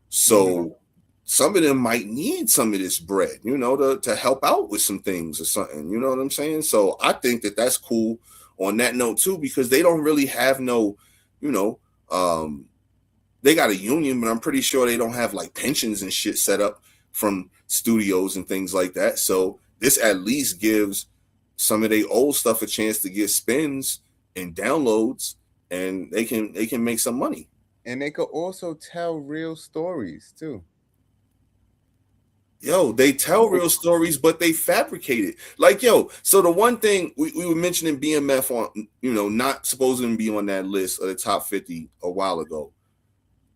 So some of them might need some of this bread, to help out with some things or something. You know what I'm saying? So I think that that's cool on that note too, because they don't really have no, they got a union, but I'm pretty sure they don't have like pensions and shit set up from studios and things like that. So this at least gives some of their old stuff a chance to get spins and downloads, and they can make some money. And they could also tell real stories too. Yo, they tell real stories, but they fabricate it. Like, yo, so the one thing we were mentioning BMF on, not supposed to be on that list of the top 50 a while ago.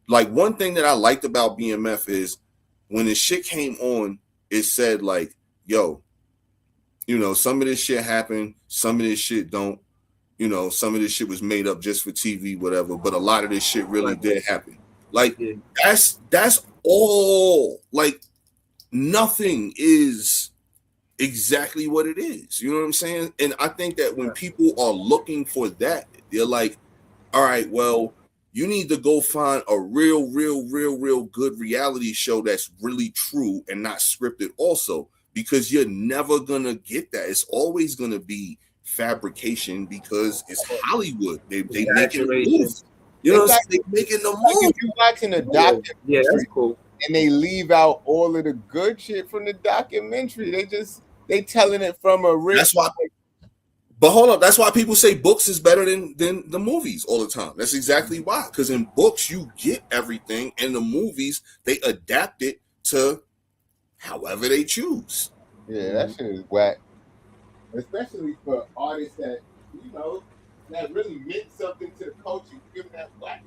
Like, one thing that I liked about BMF is when the shit came on, it said like, yo, some of this shit happened, some of this shit don't, some of this shit was made up just for TV, whatever, but a lot of this shit really did happen. Like, that's all. Like, nothing is exactly what it is. You know what I'm saying? And I think that when people are looking for that, they're like, all right, well, you need to go find a real good reality show that's really true and not scripted also, because you're never going to get that. It's always going to be fabrication because it's Hollywood. They making the moves. You know what I'm saying? They making the moves. Like if you're watching a documentary, yeah, that's cool. And they leave out all of the good shit from the documentary. They telling it from a real. That's why. But hold up, that's why people say books is better than the movies all the time. That's exactly why. Because in books you get everything, and the movies they adapt it to however they choose. Yeah, that shit is whack. Especially for artists that that really meant something to the culture. Give them that whack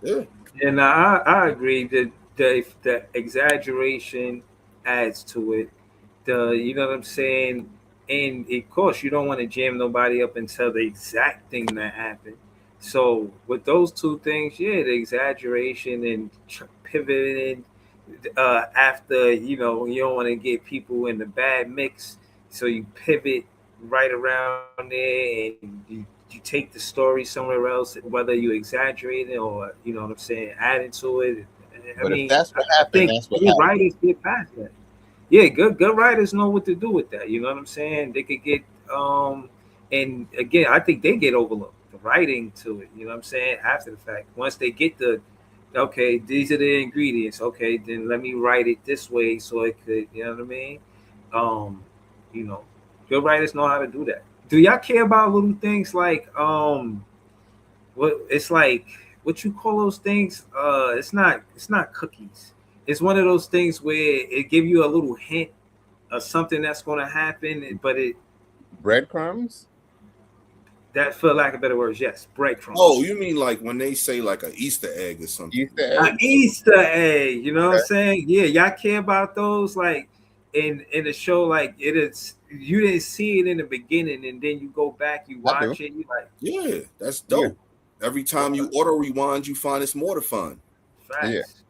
shit. Yeah. And I agree that the exaggeration adds to it. You know what I'm saying? And of course, you don't want to jam nobody up and tell the exact thing that happened. So with those two things, yeah, the exaggeration and pivoting after, you don't want to get people in the bad mix. So you pivot right around there and you take the story somewhere else, whether you exaggerate it or, you know what I'm saying, adding to it. But if that's what happened, that's what happened. Writers get past that. Yeah, good writers know what to do with that. You know what I'm saying? They could get and again, I think they get overlooked, the writing to it, you know what I'm saying, after the fact. Once they get okay, these are the ingredients, okay, then let me write it this way so it could, you know what I mean? Um, you know, good writers know how to do that. Do y'all care about little things like what it's like what you call those things? It's not cookies. It's one of those things where it give you a little hint of something that's gonna happen, but it Breadcrumbs. that for lack of better words, yes, Oh, breadcrumbs. you mean like when they say like an Easter egg or something? Easter An egg. Easter egg, you know what I'm Okay. saying? Yeah, y'all care about those like in the show, like it is you didn't see it in the beginning and then you go back, you I do. watch it, you like Yeah, that's Yeah. dope. Every time you auto rewind, you find it's more to find. Yeah. facts.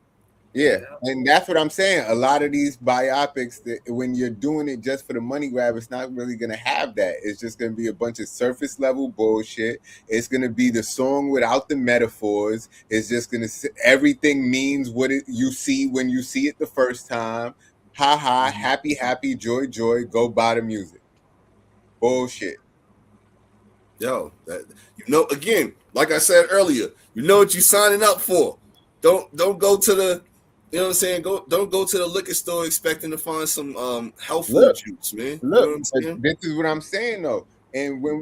Yeah, Yeah. and that's what I'm saying. A lot of these biopics, that when you're doing it just for the money grab, it's not really gonna have that. It's just gonna be a bunch of surface level bullshit. It's gonna be the song without the metaphors. It's just gonna everything means what you see when you see it the first time. Ha ha, happy, happy, joy, joy. Go buy the music. Bullshit. Yo, that again, like I said earlier, you know what you're signing up for. Don't go to the you know what I'm saying? Don't go to the liquor store expecting to find some health food Look. juice, man. You know Look, what I'm but saying? this is what I'm saying though. And when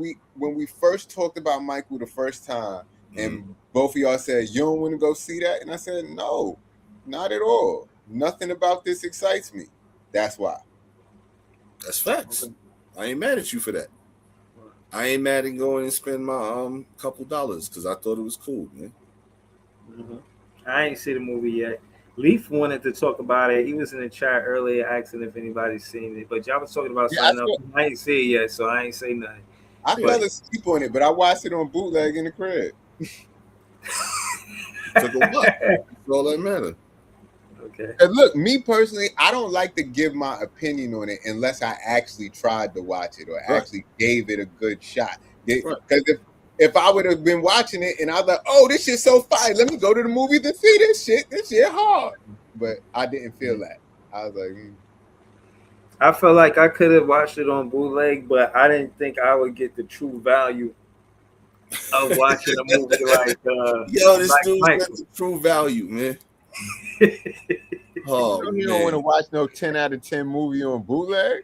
we first talked about Michael the first time, Mm, and both of y'all said you don't want to go see that, and I said no, not at all. Nothing about this excites me. That's why. that's facts. Okay. I ain't mad at you for that. I ain't mad at going and spend my couple dollars because I thought it was cool, man. Mhm. I ain't see the movie yet. Leaf wanted to talk about it. He was in the chat earlier asking if anybody's seen it, but y'all was talking about Yeah, something else. I ain't see it yet, so I ain't say nothing. I Yeah, But fell asleep on it, but I watched it on bootleg in the crib. took a what? That's all that matter. okay. And look, me personally, I don't like to give my opinion on it unless I actually tried to watch it or Right, actually gave it a good shot. right. Because if I would have been watching it and I was like, oh, this shit's so fire, let me go to the movie to see this shit. This shit hard. But I didn't feel that. I was like, I felt like I could have watched it on bootleg, but I didn't think I would get the true value of watching a movie Yo, this like dude's got Michael. the true value, man. you Oh know, you don't want to man. watch no 10 out of 10 movie on bootleg.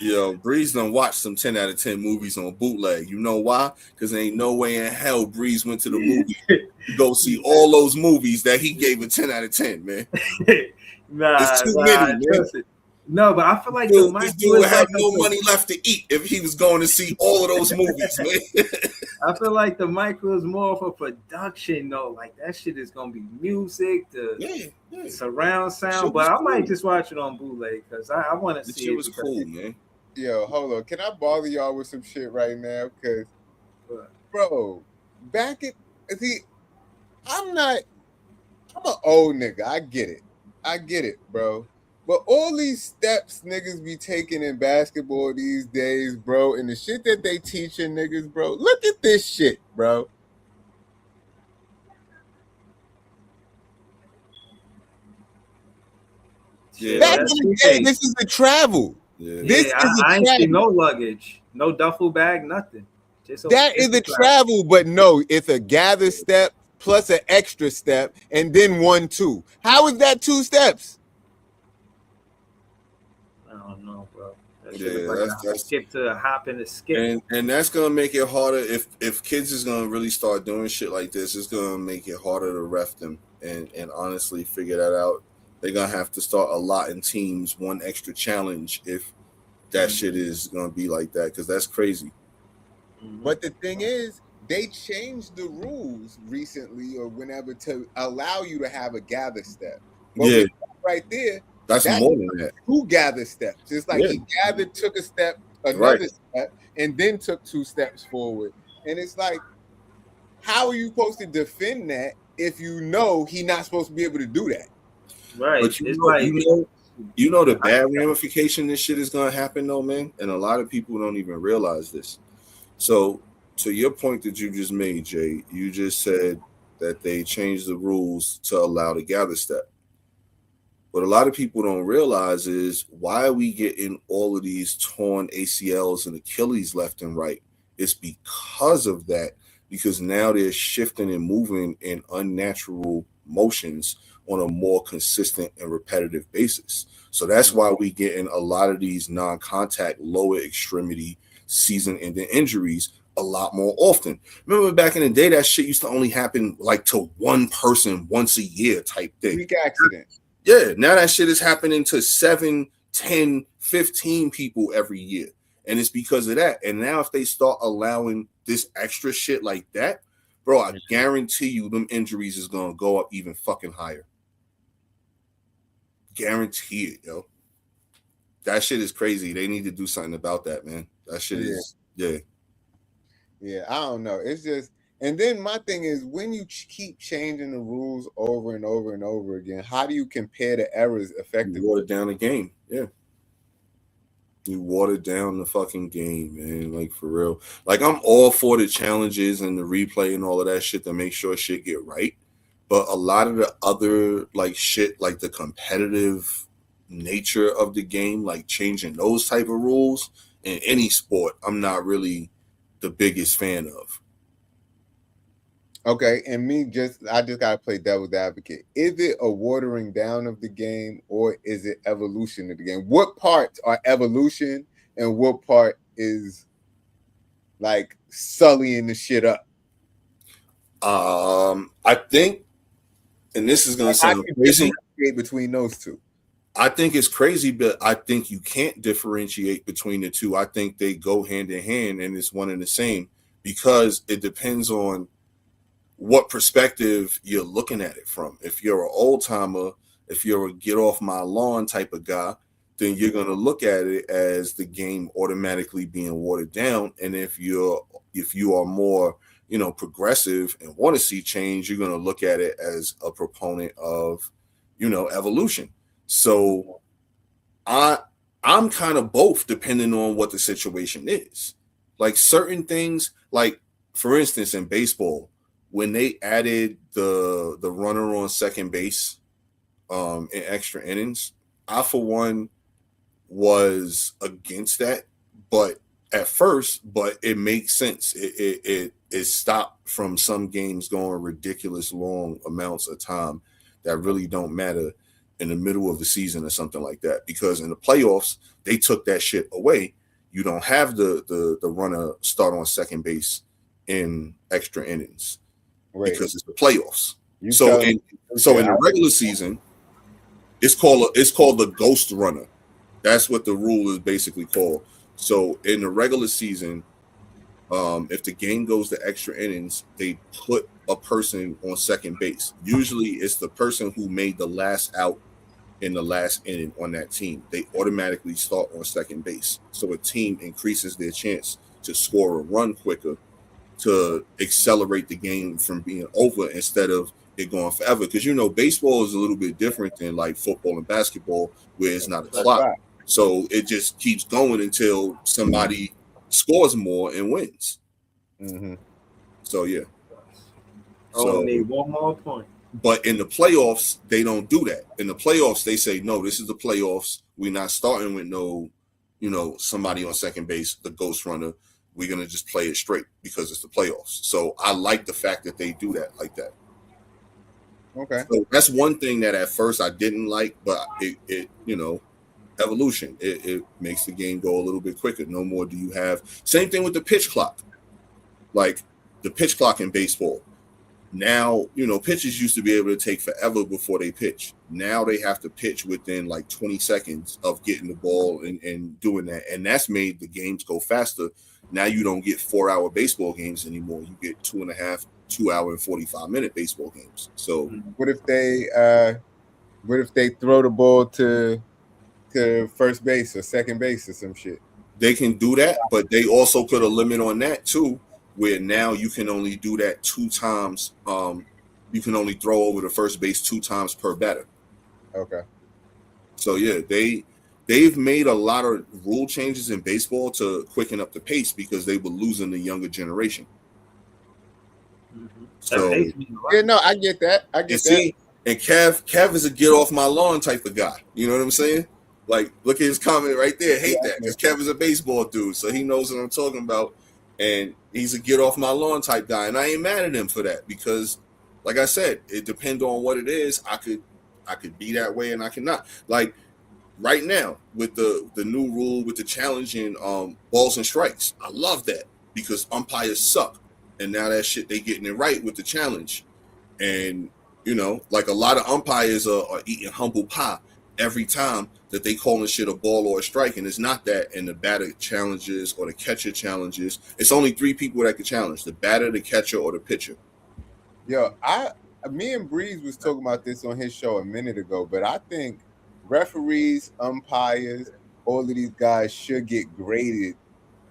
Yo, Breeze done watched some 10 out of 10 movies on bootleg. You know why? Because there ain't no way in hell Breeze went to the movie to go see all those movies that he gave a 10 out of 10, man. It's too Nah, many, man. trust it. No, but I feel like the This Michael dude would is have like no money left to eat if he was going to see all of those movies, man. I feel like the Michael is more of a production though. Like that shit is gonna be music, the Yeah. surround That sound. shit But was I cool. might just watch it on bootleg because I want to This see shit it was because cool, man. Yo, hold on. Can I bother y'all with some shit right now? Because, but bro, back at, see, I'm not, I'm an old nigga. I get it. I get it, bro. But all these steps niggas be taking in basketball these days, bro, and the shit that they teaching niggas, bro. Look at this shit, bro. Yeah, shit, Back in that's the day, CJ. this is the travel. yeah. This Yeah, is I a ain't see no travel. luggage, no duffel bag, nothing. That Just is a a travel. travel, but no, it's a gather step plus an extra step and then 1, 2. How is that 2 steps? I don't know, bro. That shit look Yeah, like a that's skip to a hop and a skip. and that's gonna make it harder if kids is gonna really start doing shit like this. It's gonna make it harder to ref them and honestly figure that out. They're gonna have to start allotting teams one extra challenge if that shit is gonna be like that because that's crazy. Mhm. But the thing is, they changed the rules recently or whenever to allow you to have a gather step. But Yeah, with that right there, that's that's more than that. 2 gather steps. It's like Yeah, he gathered, took a step, right. another step, and then took 2 steps forward. And it's like, how are you supposed to defend that if you know he's not supposed to be able to do that? Right. But It's like you know the bad ramification this shit is gonna happen though, man. And a lot of people don't even realize this. So to your point that you just made, Jay, you just said that they changed the rules to allow the gather step. What a lot of people don't realize is why are we getting all of these torn ACLs and Achilles left and right? It's because of that, because now they're shifting and moving in unnatural motions on a more consistent and repetitive basis. So that's why we get in a lot of these non-contact lower extremity season-ending injuries a lot more often. Remember back in the day, that shit used to only happen like to one person once a year type thing. Freak accident. Yeah, now that shit is happening to 7, 10, 15 people every year. And it's because of that. And now if they start allowing this extra shit like that, bro, I guarantee you them injuries is going to go up even fucking higher. Guarantee it, yo. That shit is crazy. They need to do something about that, man. That shit is, yeah. Yeah, I don't know. It's just, and then my thing is, when you keep changing the rules over and over and over again, how do you compare the errors effectively? You water down the game, yeah. You water down the fucking game, man. Like, for real. Like, I'm all for the challenges and the replay and all of that shit to make sure shit get right. But a lot of the other, like, shit, like the competitive nature of the game, like changing those type of rules in any sport, I'm not really the biggest fan of. Okay, and I just gotta play devil's advocate. Is it a watering down of the game, or is it evolution of the game? What parts are evolution and what part is like sullying the shit up? I think, and this is gonna sound crazy, between those two. I think it's crazy, but I think you can't differentiate between the two. I think they go hand in hand and it's one and the same, because it depends on what perspective you're looking at it from. If you're an old timer, if you're a get off my lawn type of guy, then you're going to look at it as the game automatically being watered down. And if you are more, progressive and want to see change, you're going to look at it as a proponent of, evolution. So I'm kind of both, depending on what the situation is. Like certain things, like for instance, in baseball, when they added the runner on second base in extra innings, I for one was against that, but it makes sense. It stopped from some games going ridiculous long amounts of time that really don't matter in the middle of the season or something like that, because in the playoffs they took that shit away. You don't have the runner start on second base in extra innings, right, because it's the playoffs. So in the regular season, it's called the ghost runner. That's what the rule is basically called. So in the regular season, if the game goes to extra innings, they put a person on second base. Usually it's the person who made the last out in the last inning on that team. They automatically start on second base. So a team increases their chance to score a run quicker, to accelerate the game from being over instead of it going forever. Because, baseball is a little bit different than like football and basketball, where it's not a clock. So it just keeps going until somebody scores more and wins. Mm-hmm. So, yeah. Only one more point. But in the playoffs, they don't do that. In the playoffs, they say, no, this is the playoffs. We're not starting with no, somebody on second base, the ghost runner. We're going to just play it straight because it's the playoffs. So I like the fact that they do that like that. Okay. So that's one thing that at first I didn't like, but it evolution. It makes the game go a little bit quicker. No more do you have. Same thing with the pitch clock. Like the pitch clock in baseball. Now, pitchers used to be able to take forever before they pitch. Now they have to pitch within like 20 seconds of getting the ball and doing that. And that's made the games go faster. Now you don't get 4-hour baseball games anymore. You get 2.5, 2 hour and 45-minute baseball games. So what if they throw the ball to first base or second base or some shit? They can do that, but they also put a limit on that too, where now you can only do that 2 times. You can only throw over the first base 2 times per batter. Okay. So yeah, they've made a lot of rule changes in baseball to quicken up the pace because they were losing the younger generation. Mm-hmm. So yeah, no, I get that. And Kev is a get off my lawn type of guy. You know what I'm saying? Like, look at his comment right there. Hate that, because Kev is a baseball dude, so he knows what I'm talking about. And he's a get off my lawn type guy. And I ain't mad at him for that, because, like I said, it depends on what it is. I could I could be that way and I cannot. Like right now with the new rule with the challenging balls and strikes, I love that because umpires suck, and now that shit they getting it right with the challenge. And you know, like a lot of umpires are eating humble pie every time that they calling shit a ball or a strike, and it's not that. And the batter challenges or the catcher challenges. It's only 3 people that can challenge: the batter, the catcher, or the pitcher. Yo, me and Breeze was talking about this on his show a minute ago, but I think referees, umpires, all of these guys should get graded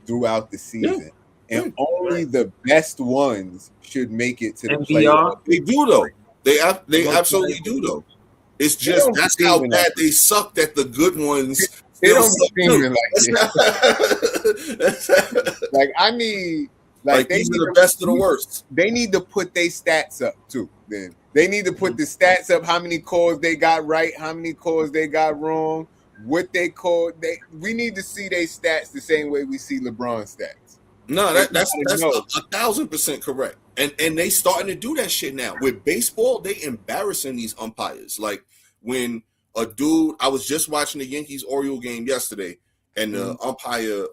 throughout the season. And only the best ones should make it to the playoffs. They do though. They absolutely do though. It's just that's how bad they suck that the good ones they don't seem like it. Like I need like these are the best of the worst. They need to put their stats up too. Then they need to put the stats up, how many calls they got right, how many calls they got wrong, what they called. We need to see their stats the same way we see LeBron's stats. No, that's 1,000% correct. And they starting to do that shit now. With baseball, they embarrassing these umpires. Like when a dude, I was just watching the Yankees-Oriole game yesterday, and the umpire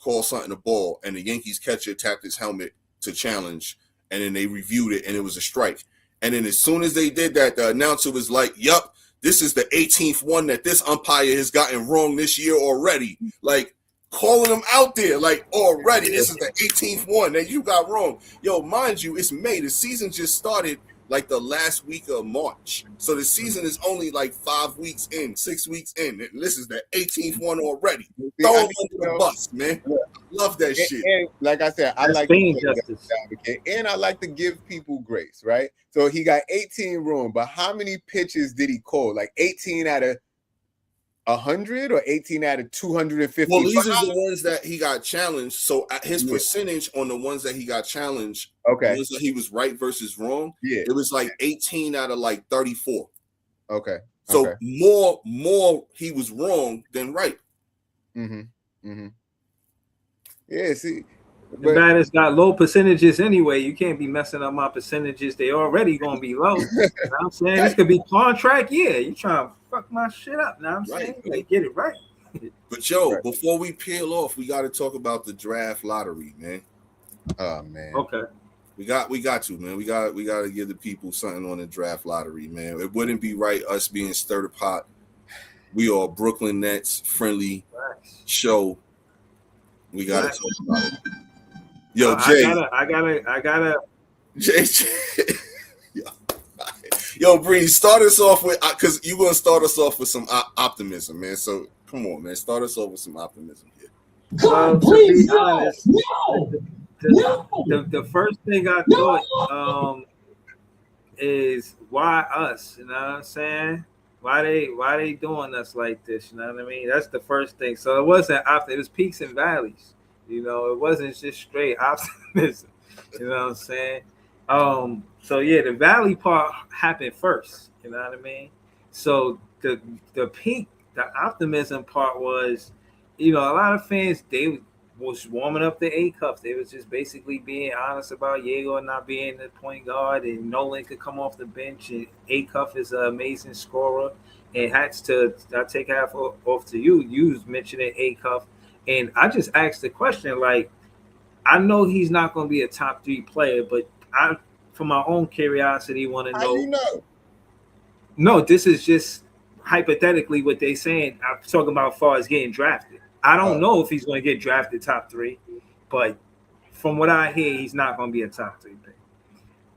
called something a ball, and the Yankees catcher tapped his helmet to challenge, and then they reviewed it, and it was a strike. And then as soon as they did that, the announcer was like, yup, this is the 18th one that this umpire has gotten wrong this year already. Like, calling them out there like already. This is the 18th one that you got wrong. Yo, mind you, it's May. The season just started like the last week of March. So the season is only like 5 weeks in, 6 weeks in. And this is the 18th one already. Throw them under the bus, man. Love that shit. And like I said, I like and I like to give people grace, right? So he got 18 wrong, but how many pitches did he call? Like 18 out of 100 or 18 out of 250? Well, these are the ones that he got challenged. So his percentage on the ones that he got challenged, okay, that he was right versus wrong. Yeah, it was like 18 out of like 34. Okay, so more he was wrong than right. Yeah, see, the batters got low percentages anyway. You can't be messing up my percentages. They already gonna be low. You know what I'm saying? This could be contract. Yeah, you trying to fuck my shit up. Now I'm saying they get it right. But before we peel off, we got to talk about the draft lottery, man. Oh man. Okay. We got to, man. We got to give the people something on the draft lottery, man. It wouldn't be right us being stir the pot. We are Brooklyn Nets friendly show. We got to talk about it. Yo, Jay. I gotta. Jay. Yo, Breeze, start us off with, because you're going to start us off with some optimism, man. So, come on, man. Start us off with some optimism here. Well, please, to be honest, the first thing I thought is why us? You know what I'm saying? Why they doing us like this? You know what I mean? That's the first thing. So it wasn't it was peaks and valleys. You know, it wasn't just straight optimism. You know what I'm saying? So yeah, the valley part happened first. You know what I mean? So the peak, the optimism part was, you know, a lot of fans, they was warming up the A-Cups. They was just basically being honest about Diego not being the point guard, and Nolan could come off the bench, and A-Cup is an amazing scorer. And I take half off to you. You was mentioning A-Cup, and I just asked the question, like, I know he's not going to be a top 3 player, but I, for my own curiosity, want to know. How you know? No, this is just hypothetically what they saying. I'm talking about as far as getting drafted. I don't know if he's going to get drafted top 3, but from what I hear, he's not going to be a top 3 pick.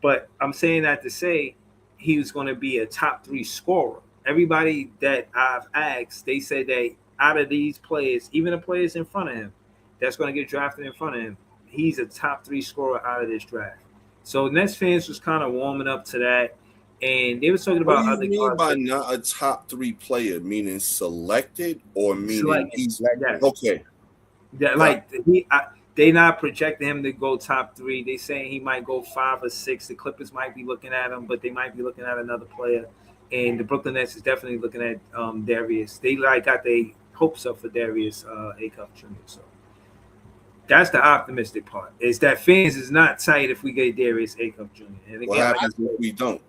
But I'm saying that to say he was going to be a top 3 scorer. Everybody that I've asked, they said that out of these players, even the players in front of him, that's going to get drafted in front of him, he's a top 3 scorer out of this draft. So Nets fans was kind of warming up to that, and they were talking about what do you mean by not a top 3 player, meaning selected or meaning he's okay? Yeah, like they not projecting him to go top 3. They saying he might go 5 or 6. The Clippers might be looking at him, but they might be looking at another player. And the Brooklyn Nets is definitely looking at Darius. They got their hopes up for Darius A-Cup Jr. So that's the optimistic part. Is that fans is not tight if we get Darius A-Cup Jr. And again, what happens if we don't?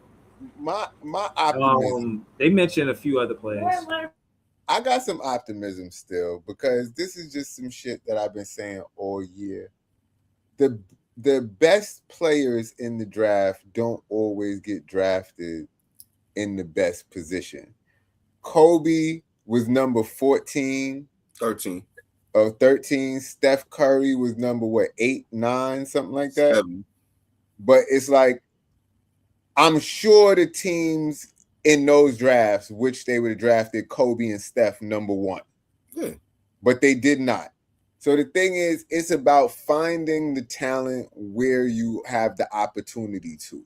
my optimism. They mentioned a few other players. I got some optimism still because this is just some shit that I've been saying all year. The best players in the draft don't always get drafted in the best position. Kobe was number 14. 13. Of 13. Steph Curry was number 8, 9, something like that. 7. But it's like, I'm sure the teams in those drafts, which they would have drafted Kobe and Steph number 1. Yeah. But they did not. So the thing is, it's about finding the talent where you have the opportunity to.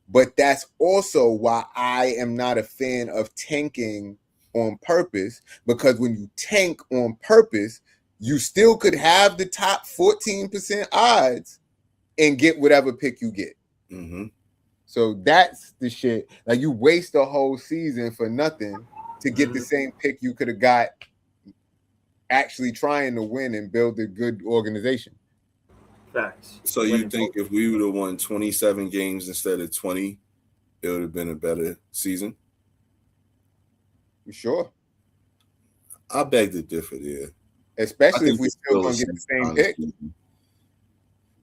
But that's also why I am not a fan of tanking on purpose, because when you tank on purpose, you still could have the top 14% odds and get whatever pick you get. Mm-hmm. So that's the shit. Like, you waste a whole season for nothing to get the same pick you could have got actually trying to win and build a good organization. Facts. So you think if we would have won 27 games instead of 20, it would have been a better season? Sure. I beg to differ there. Especially if we still gonna get the same pick.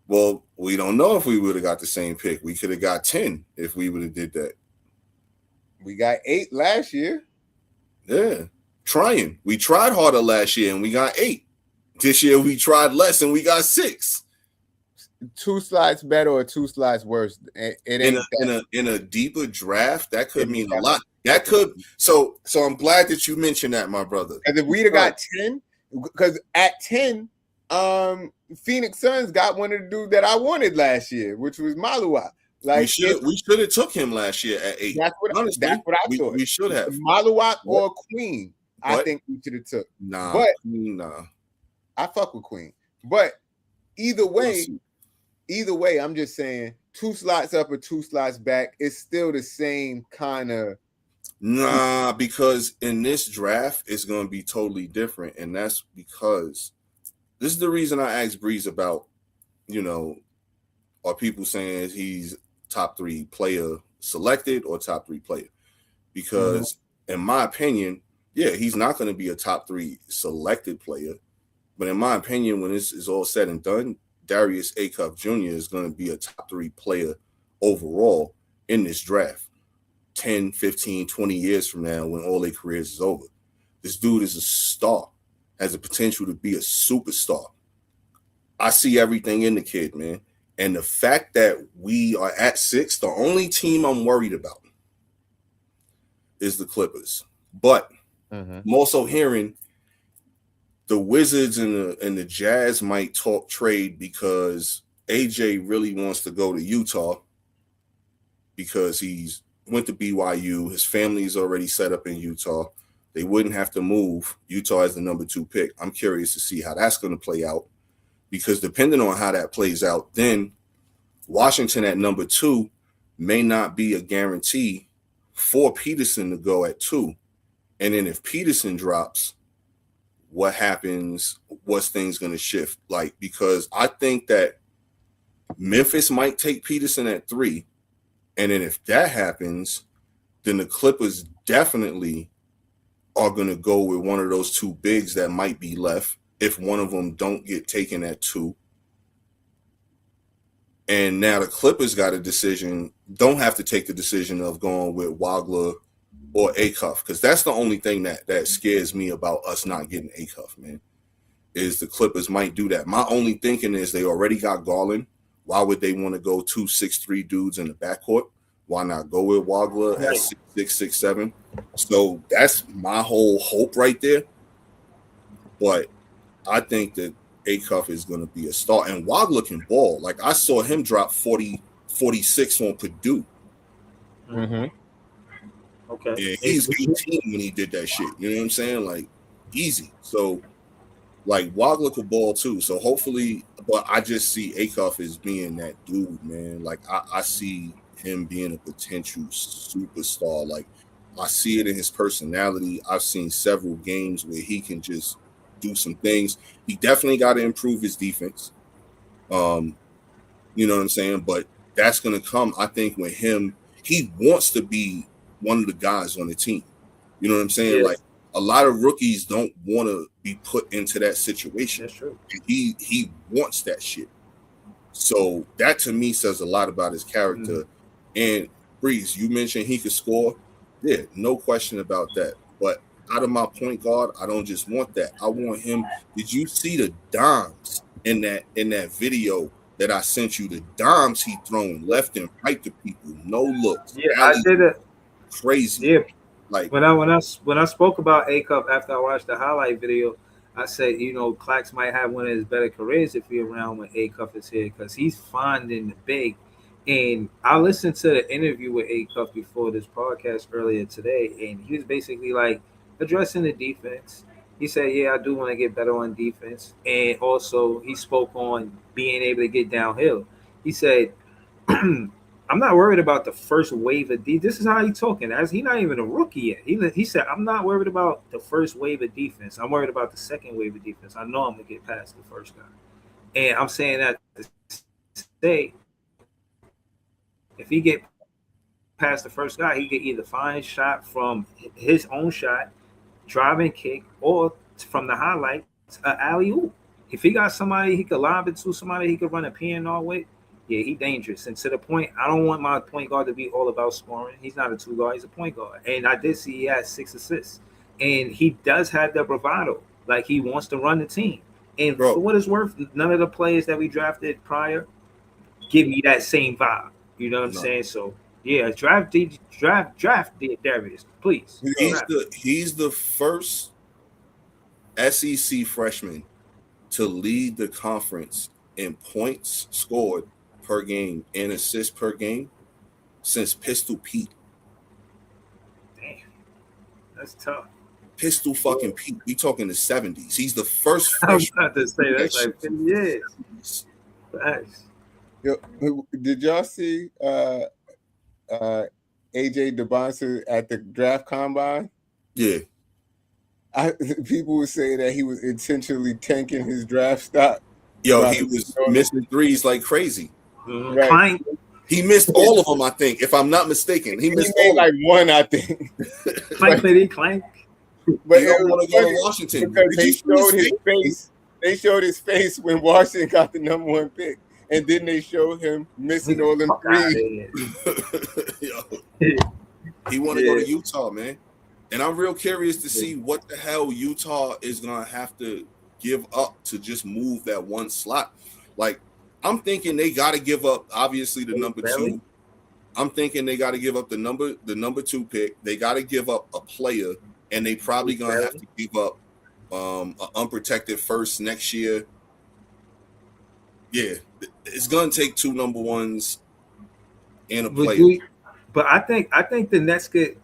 Well, we don't know if we would have got the same pick. We could have got 10 if we would have did that. We got 8 last year. Yeah. Trying. We tried harder last year and we got 8. This year we tried less and we got 6. 2 slots better or 2 slots worse. It ain't in a deeper draft, that could mean a lot. That could so I'm glad that you mentioned that, my brother. Because if we'd have got 10, because at 10, Phoenix Suns got one of the dudes that I wanted last year, which was Malua. Like, we should have took him last year at 8. That's what I thought. We should have. Malua or Queen. I think we should have took. Nah. I fuck with Queen. But either way, I'm just saying 2 slots up or 2 slots back, it's still the same kind of. Nah, because in this draft, it's going to be totally different. And that's because this is the reason I asked Breeze about, are people saying he's top 3 player selected or top 3 player? Because in my opinion, yeah, he's not going to be a top 3 selected player. But in my opinion, when this is all said and done, Darius Acuff Jr. is going to be a top 3 player overall in this draft. 10, 15, 20 years from now when all their careers is over. This dude is a star, has the potential to be a superstar. I see everything in the kid, man. And the fact that we are at 6, the only team I'm worried about is the Clippers. But I'm also hearing the Wizards and the Jazz might talk trade because AJ really wants to go to Utah because he's went to BYU. His family's already set up in Utah. They wouldn't have to move. Utah has the number 2 pick. I'm curious to see how that's going to play out because depending on how that plays out, then Washington at number 2 may not be a guarantee for Peterson to go at 2. And then if Peterson drops, what happens? What's things going to shift? Like, because I think that Memphis might take Peterson at 3. And then if that happens, then the Clippers definitely are going to go with one of those 2 bigs that might be left if one of them don't get taken at 2. And now the Clippers got a decision, don't have to take the decision of going with Wagler or Acuff, because that's the only thing that scares me about us not getting Acuff, man, is the Clippers might do that. My only thinking is they already got Garland. Why would they want to go 2 6'3" dudes in the backcourt? Why not go with Wagler at 6'6", 6'7"? So that's my whole hope right there. But I think that Acuff is going to be a star. And Wagler can ball. Like, I saw him drop 40, 46 on Purdue. Okay. Yeah, he's 18 when he did that shit. You know what I'm saying? Like, easy. So, like, Wagler could ball too. So, hopefully, but I just see Acuff as being that dude, man. Like, I see him being a potential superstar. Like, I see it in his personality. I've seen several games where he can just do some things. He definitely got to improve his defense. You know what I'm saying? But that's going to come, I think, with him he wants to be one of the guys on the team. You know what I'm saying? Yes. Like a lot of rookies don't want to be put into that situation. That's true. And he wants that shit. So that to me says a lot about his character. And Breeze, you mentioned he could score. Yeah, no question about that. But out of my point guard, I don't just want that. I want him. Did you see the dimes in that video that I sent you? The dimes he thrown left and right to people, no looks. Yeah, I did it. Crazy. Yeah, like when I spoke about A Cup after I watched the highlight video, I said, you know, Clax might have one of his better careers if he's around when A Cup is here because he's finding the big. And I listened to the interview with A Cup before this podcast earlier today, and he was basically like addressing the defense. He said, "Yeah, I do want to get better on defense," and also he spoke on being able to get downhill. He said, I'm not worried about the first wave of defense. This is how he's talking. As he's not even a rookie yet. He said, I'm not worried about the first wave of defense. I'm worried about the second wave of defense. I know I'm going to get past the first guy. And I'm saying that to say, if he get past the first guy, he can either find a shot from his own shot, driving kick, or from the highlights, an alley-oop. If he got somebody he could lob it to, somebody he could run a PNR with, yeah, he's dangerous. And to the point, I don't want my point guard to be all about scoring. He's not a two guard, he's a point guard. And I did see he has 6 assists. And he does have the bravado. Like he wants to run the team. And for what it's worth, none of the players that we drafted prior give me that same vibe. You know what I'm saying? So yeah, draft Darius, please. He's the first SEC freshman to lead the conference in points scored per game and assists per game since Pistol Pete. Damn, that's tough. Pistol fucking Pete. We talking the 70s. He's the first I was freshman. about to say that's like 10 years. Thanks. Yo, did y'all see AJ DeBonsa at the draft combine? Yeah. People would say that he was intentionally tanking his draft stock. Yo, he was missing threes like crazy. Right. Clank. He missed all of them, I think, if I'm not mistaken. He missed made like one, I think. Clank. But he don't want to go to Washington because they showed his face. They showed his face when Washington got the #1 pick, and then they showed him missing all them threes. He want to go to Utah, man. And I'm real curious to see what the hell Utah is gonna have to give up to just move that one slot. Like, I'm thinking they got to give up, obviously, the number 2. I'm thinking they got to give up the number 2 pick. They got to give up a player, and they probably gonna have to give up an unprotected first next year. Yeah, it's gonna take 2 number 1s and a player. But I think the Nets could.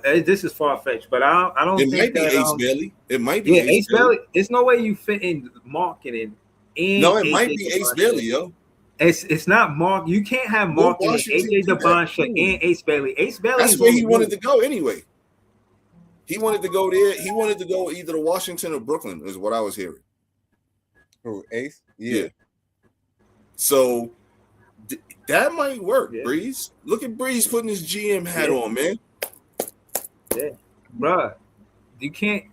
This is far fetched, but I don't. It think might be that, Ace Bailey. It might be Ace Bailey. It's no way you fit in marketing. No, it might be Ace Bailey, yo. It's not Mark. You can't have marketing. AJ DeBonsa and Ace Bailey. Ace Bailey. That's where he wanted to go anyway. He wanted to go there. He wanted to go either to Washington or Brooklyn, is what I was hearing. Oh, Ace? Yeah. So that might work, Breeze. Look at Breeze putting his GM hat on, man. Yeah, bruh. You can't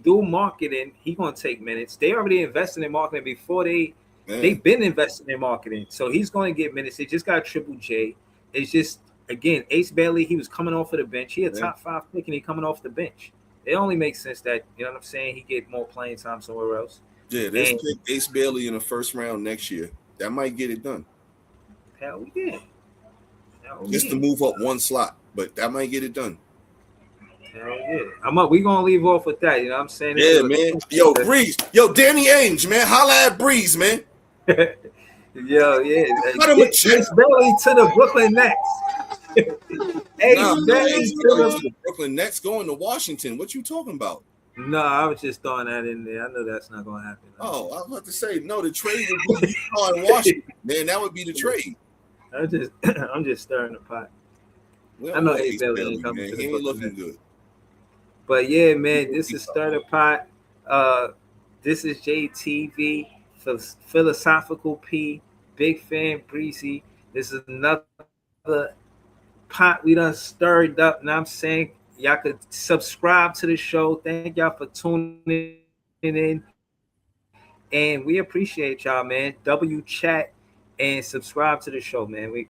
do marketing. He gonna take minutes. They already invested in marketing before they've been investing in marketing. So he's going to get minutes. They just got Triple J. It's just, again, Ace Bailey, he was coming off of the bench. He had top 5 pick and he coming off the bench. It only makes sense that, you know what I'm saying, he get more playing time somewhere else. Yeah, there's pick Ace Bailey in the first round next year. That might get it done. Hell yeah. To move up one slot, but that might get it done. Hell yeah. We gonna leave off with that, you know what I'm saying? Yeah, man. Yo, Breeze. Yo, Danny Ainge, man. Holla at Breeze, man. Yo, yeah. Ace Bailey to the Brooklyn Nets. Ace Bailey to the Brooklyn Nets going to Washington. What you talking about? No, I was just throwing that in there. I know that's not gonna happen. Oh, I was about to say, no, the trade would be Utah and Washington. Man, that would be the trade. I'm just stirring the pot. Well, I know Ace Bailey ain't coming to the Brooklyn looking good. But yeah, man, this is Stir the Pot. This is JTV, Philosophical P, Big Fan Breezy. This is another pot we done stirred up. And I'm saying y'all could subscribe to the show. Thank y'all for tuning in. And we appreciate y'all, man. W chat and subscribe to the show, man. We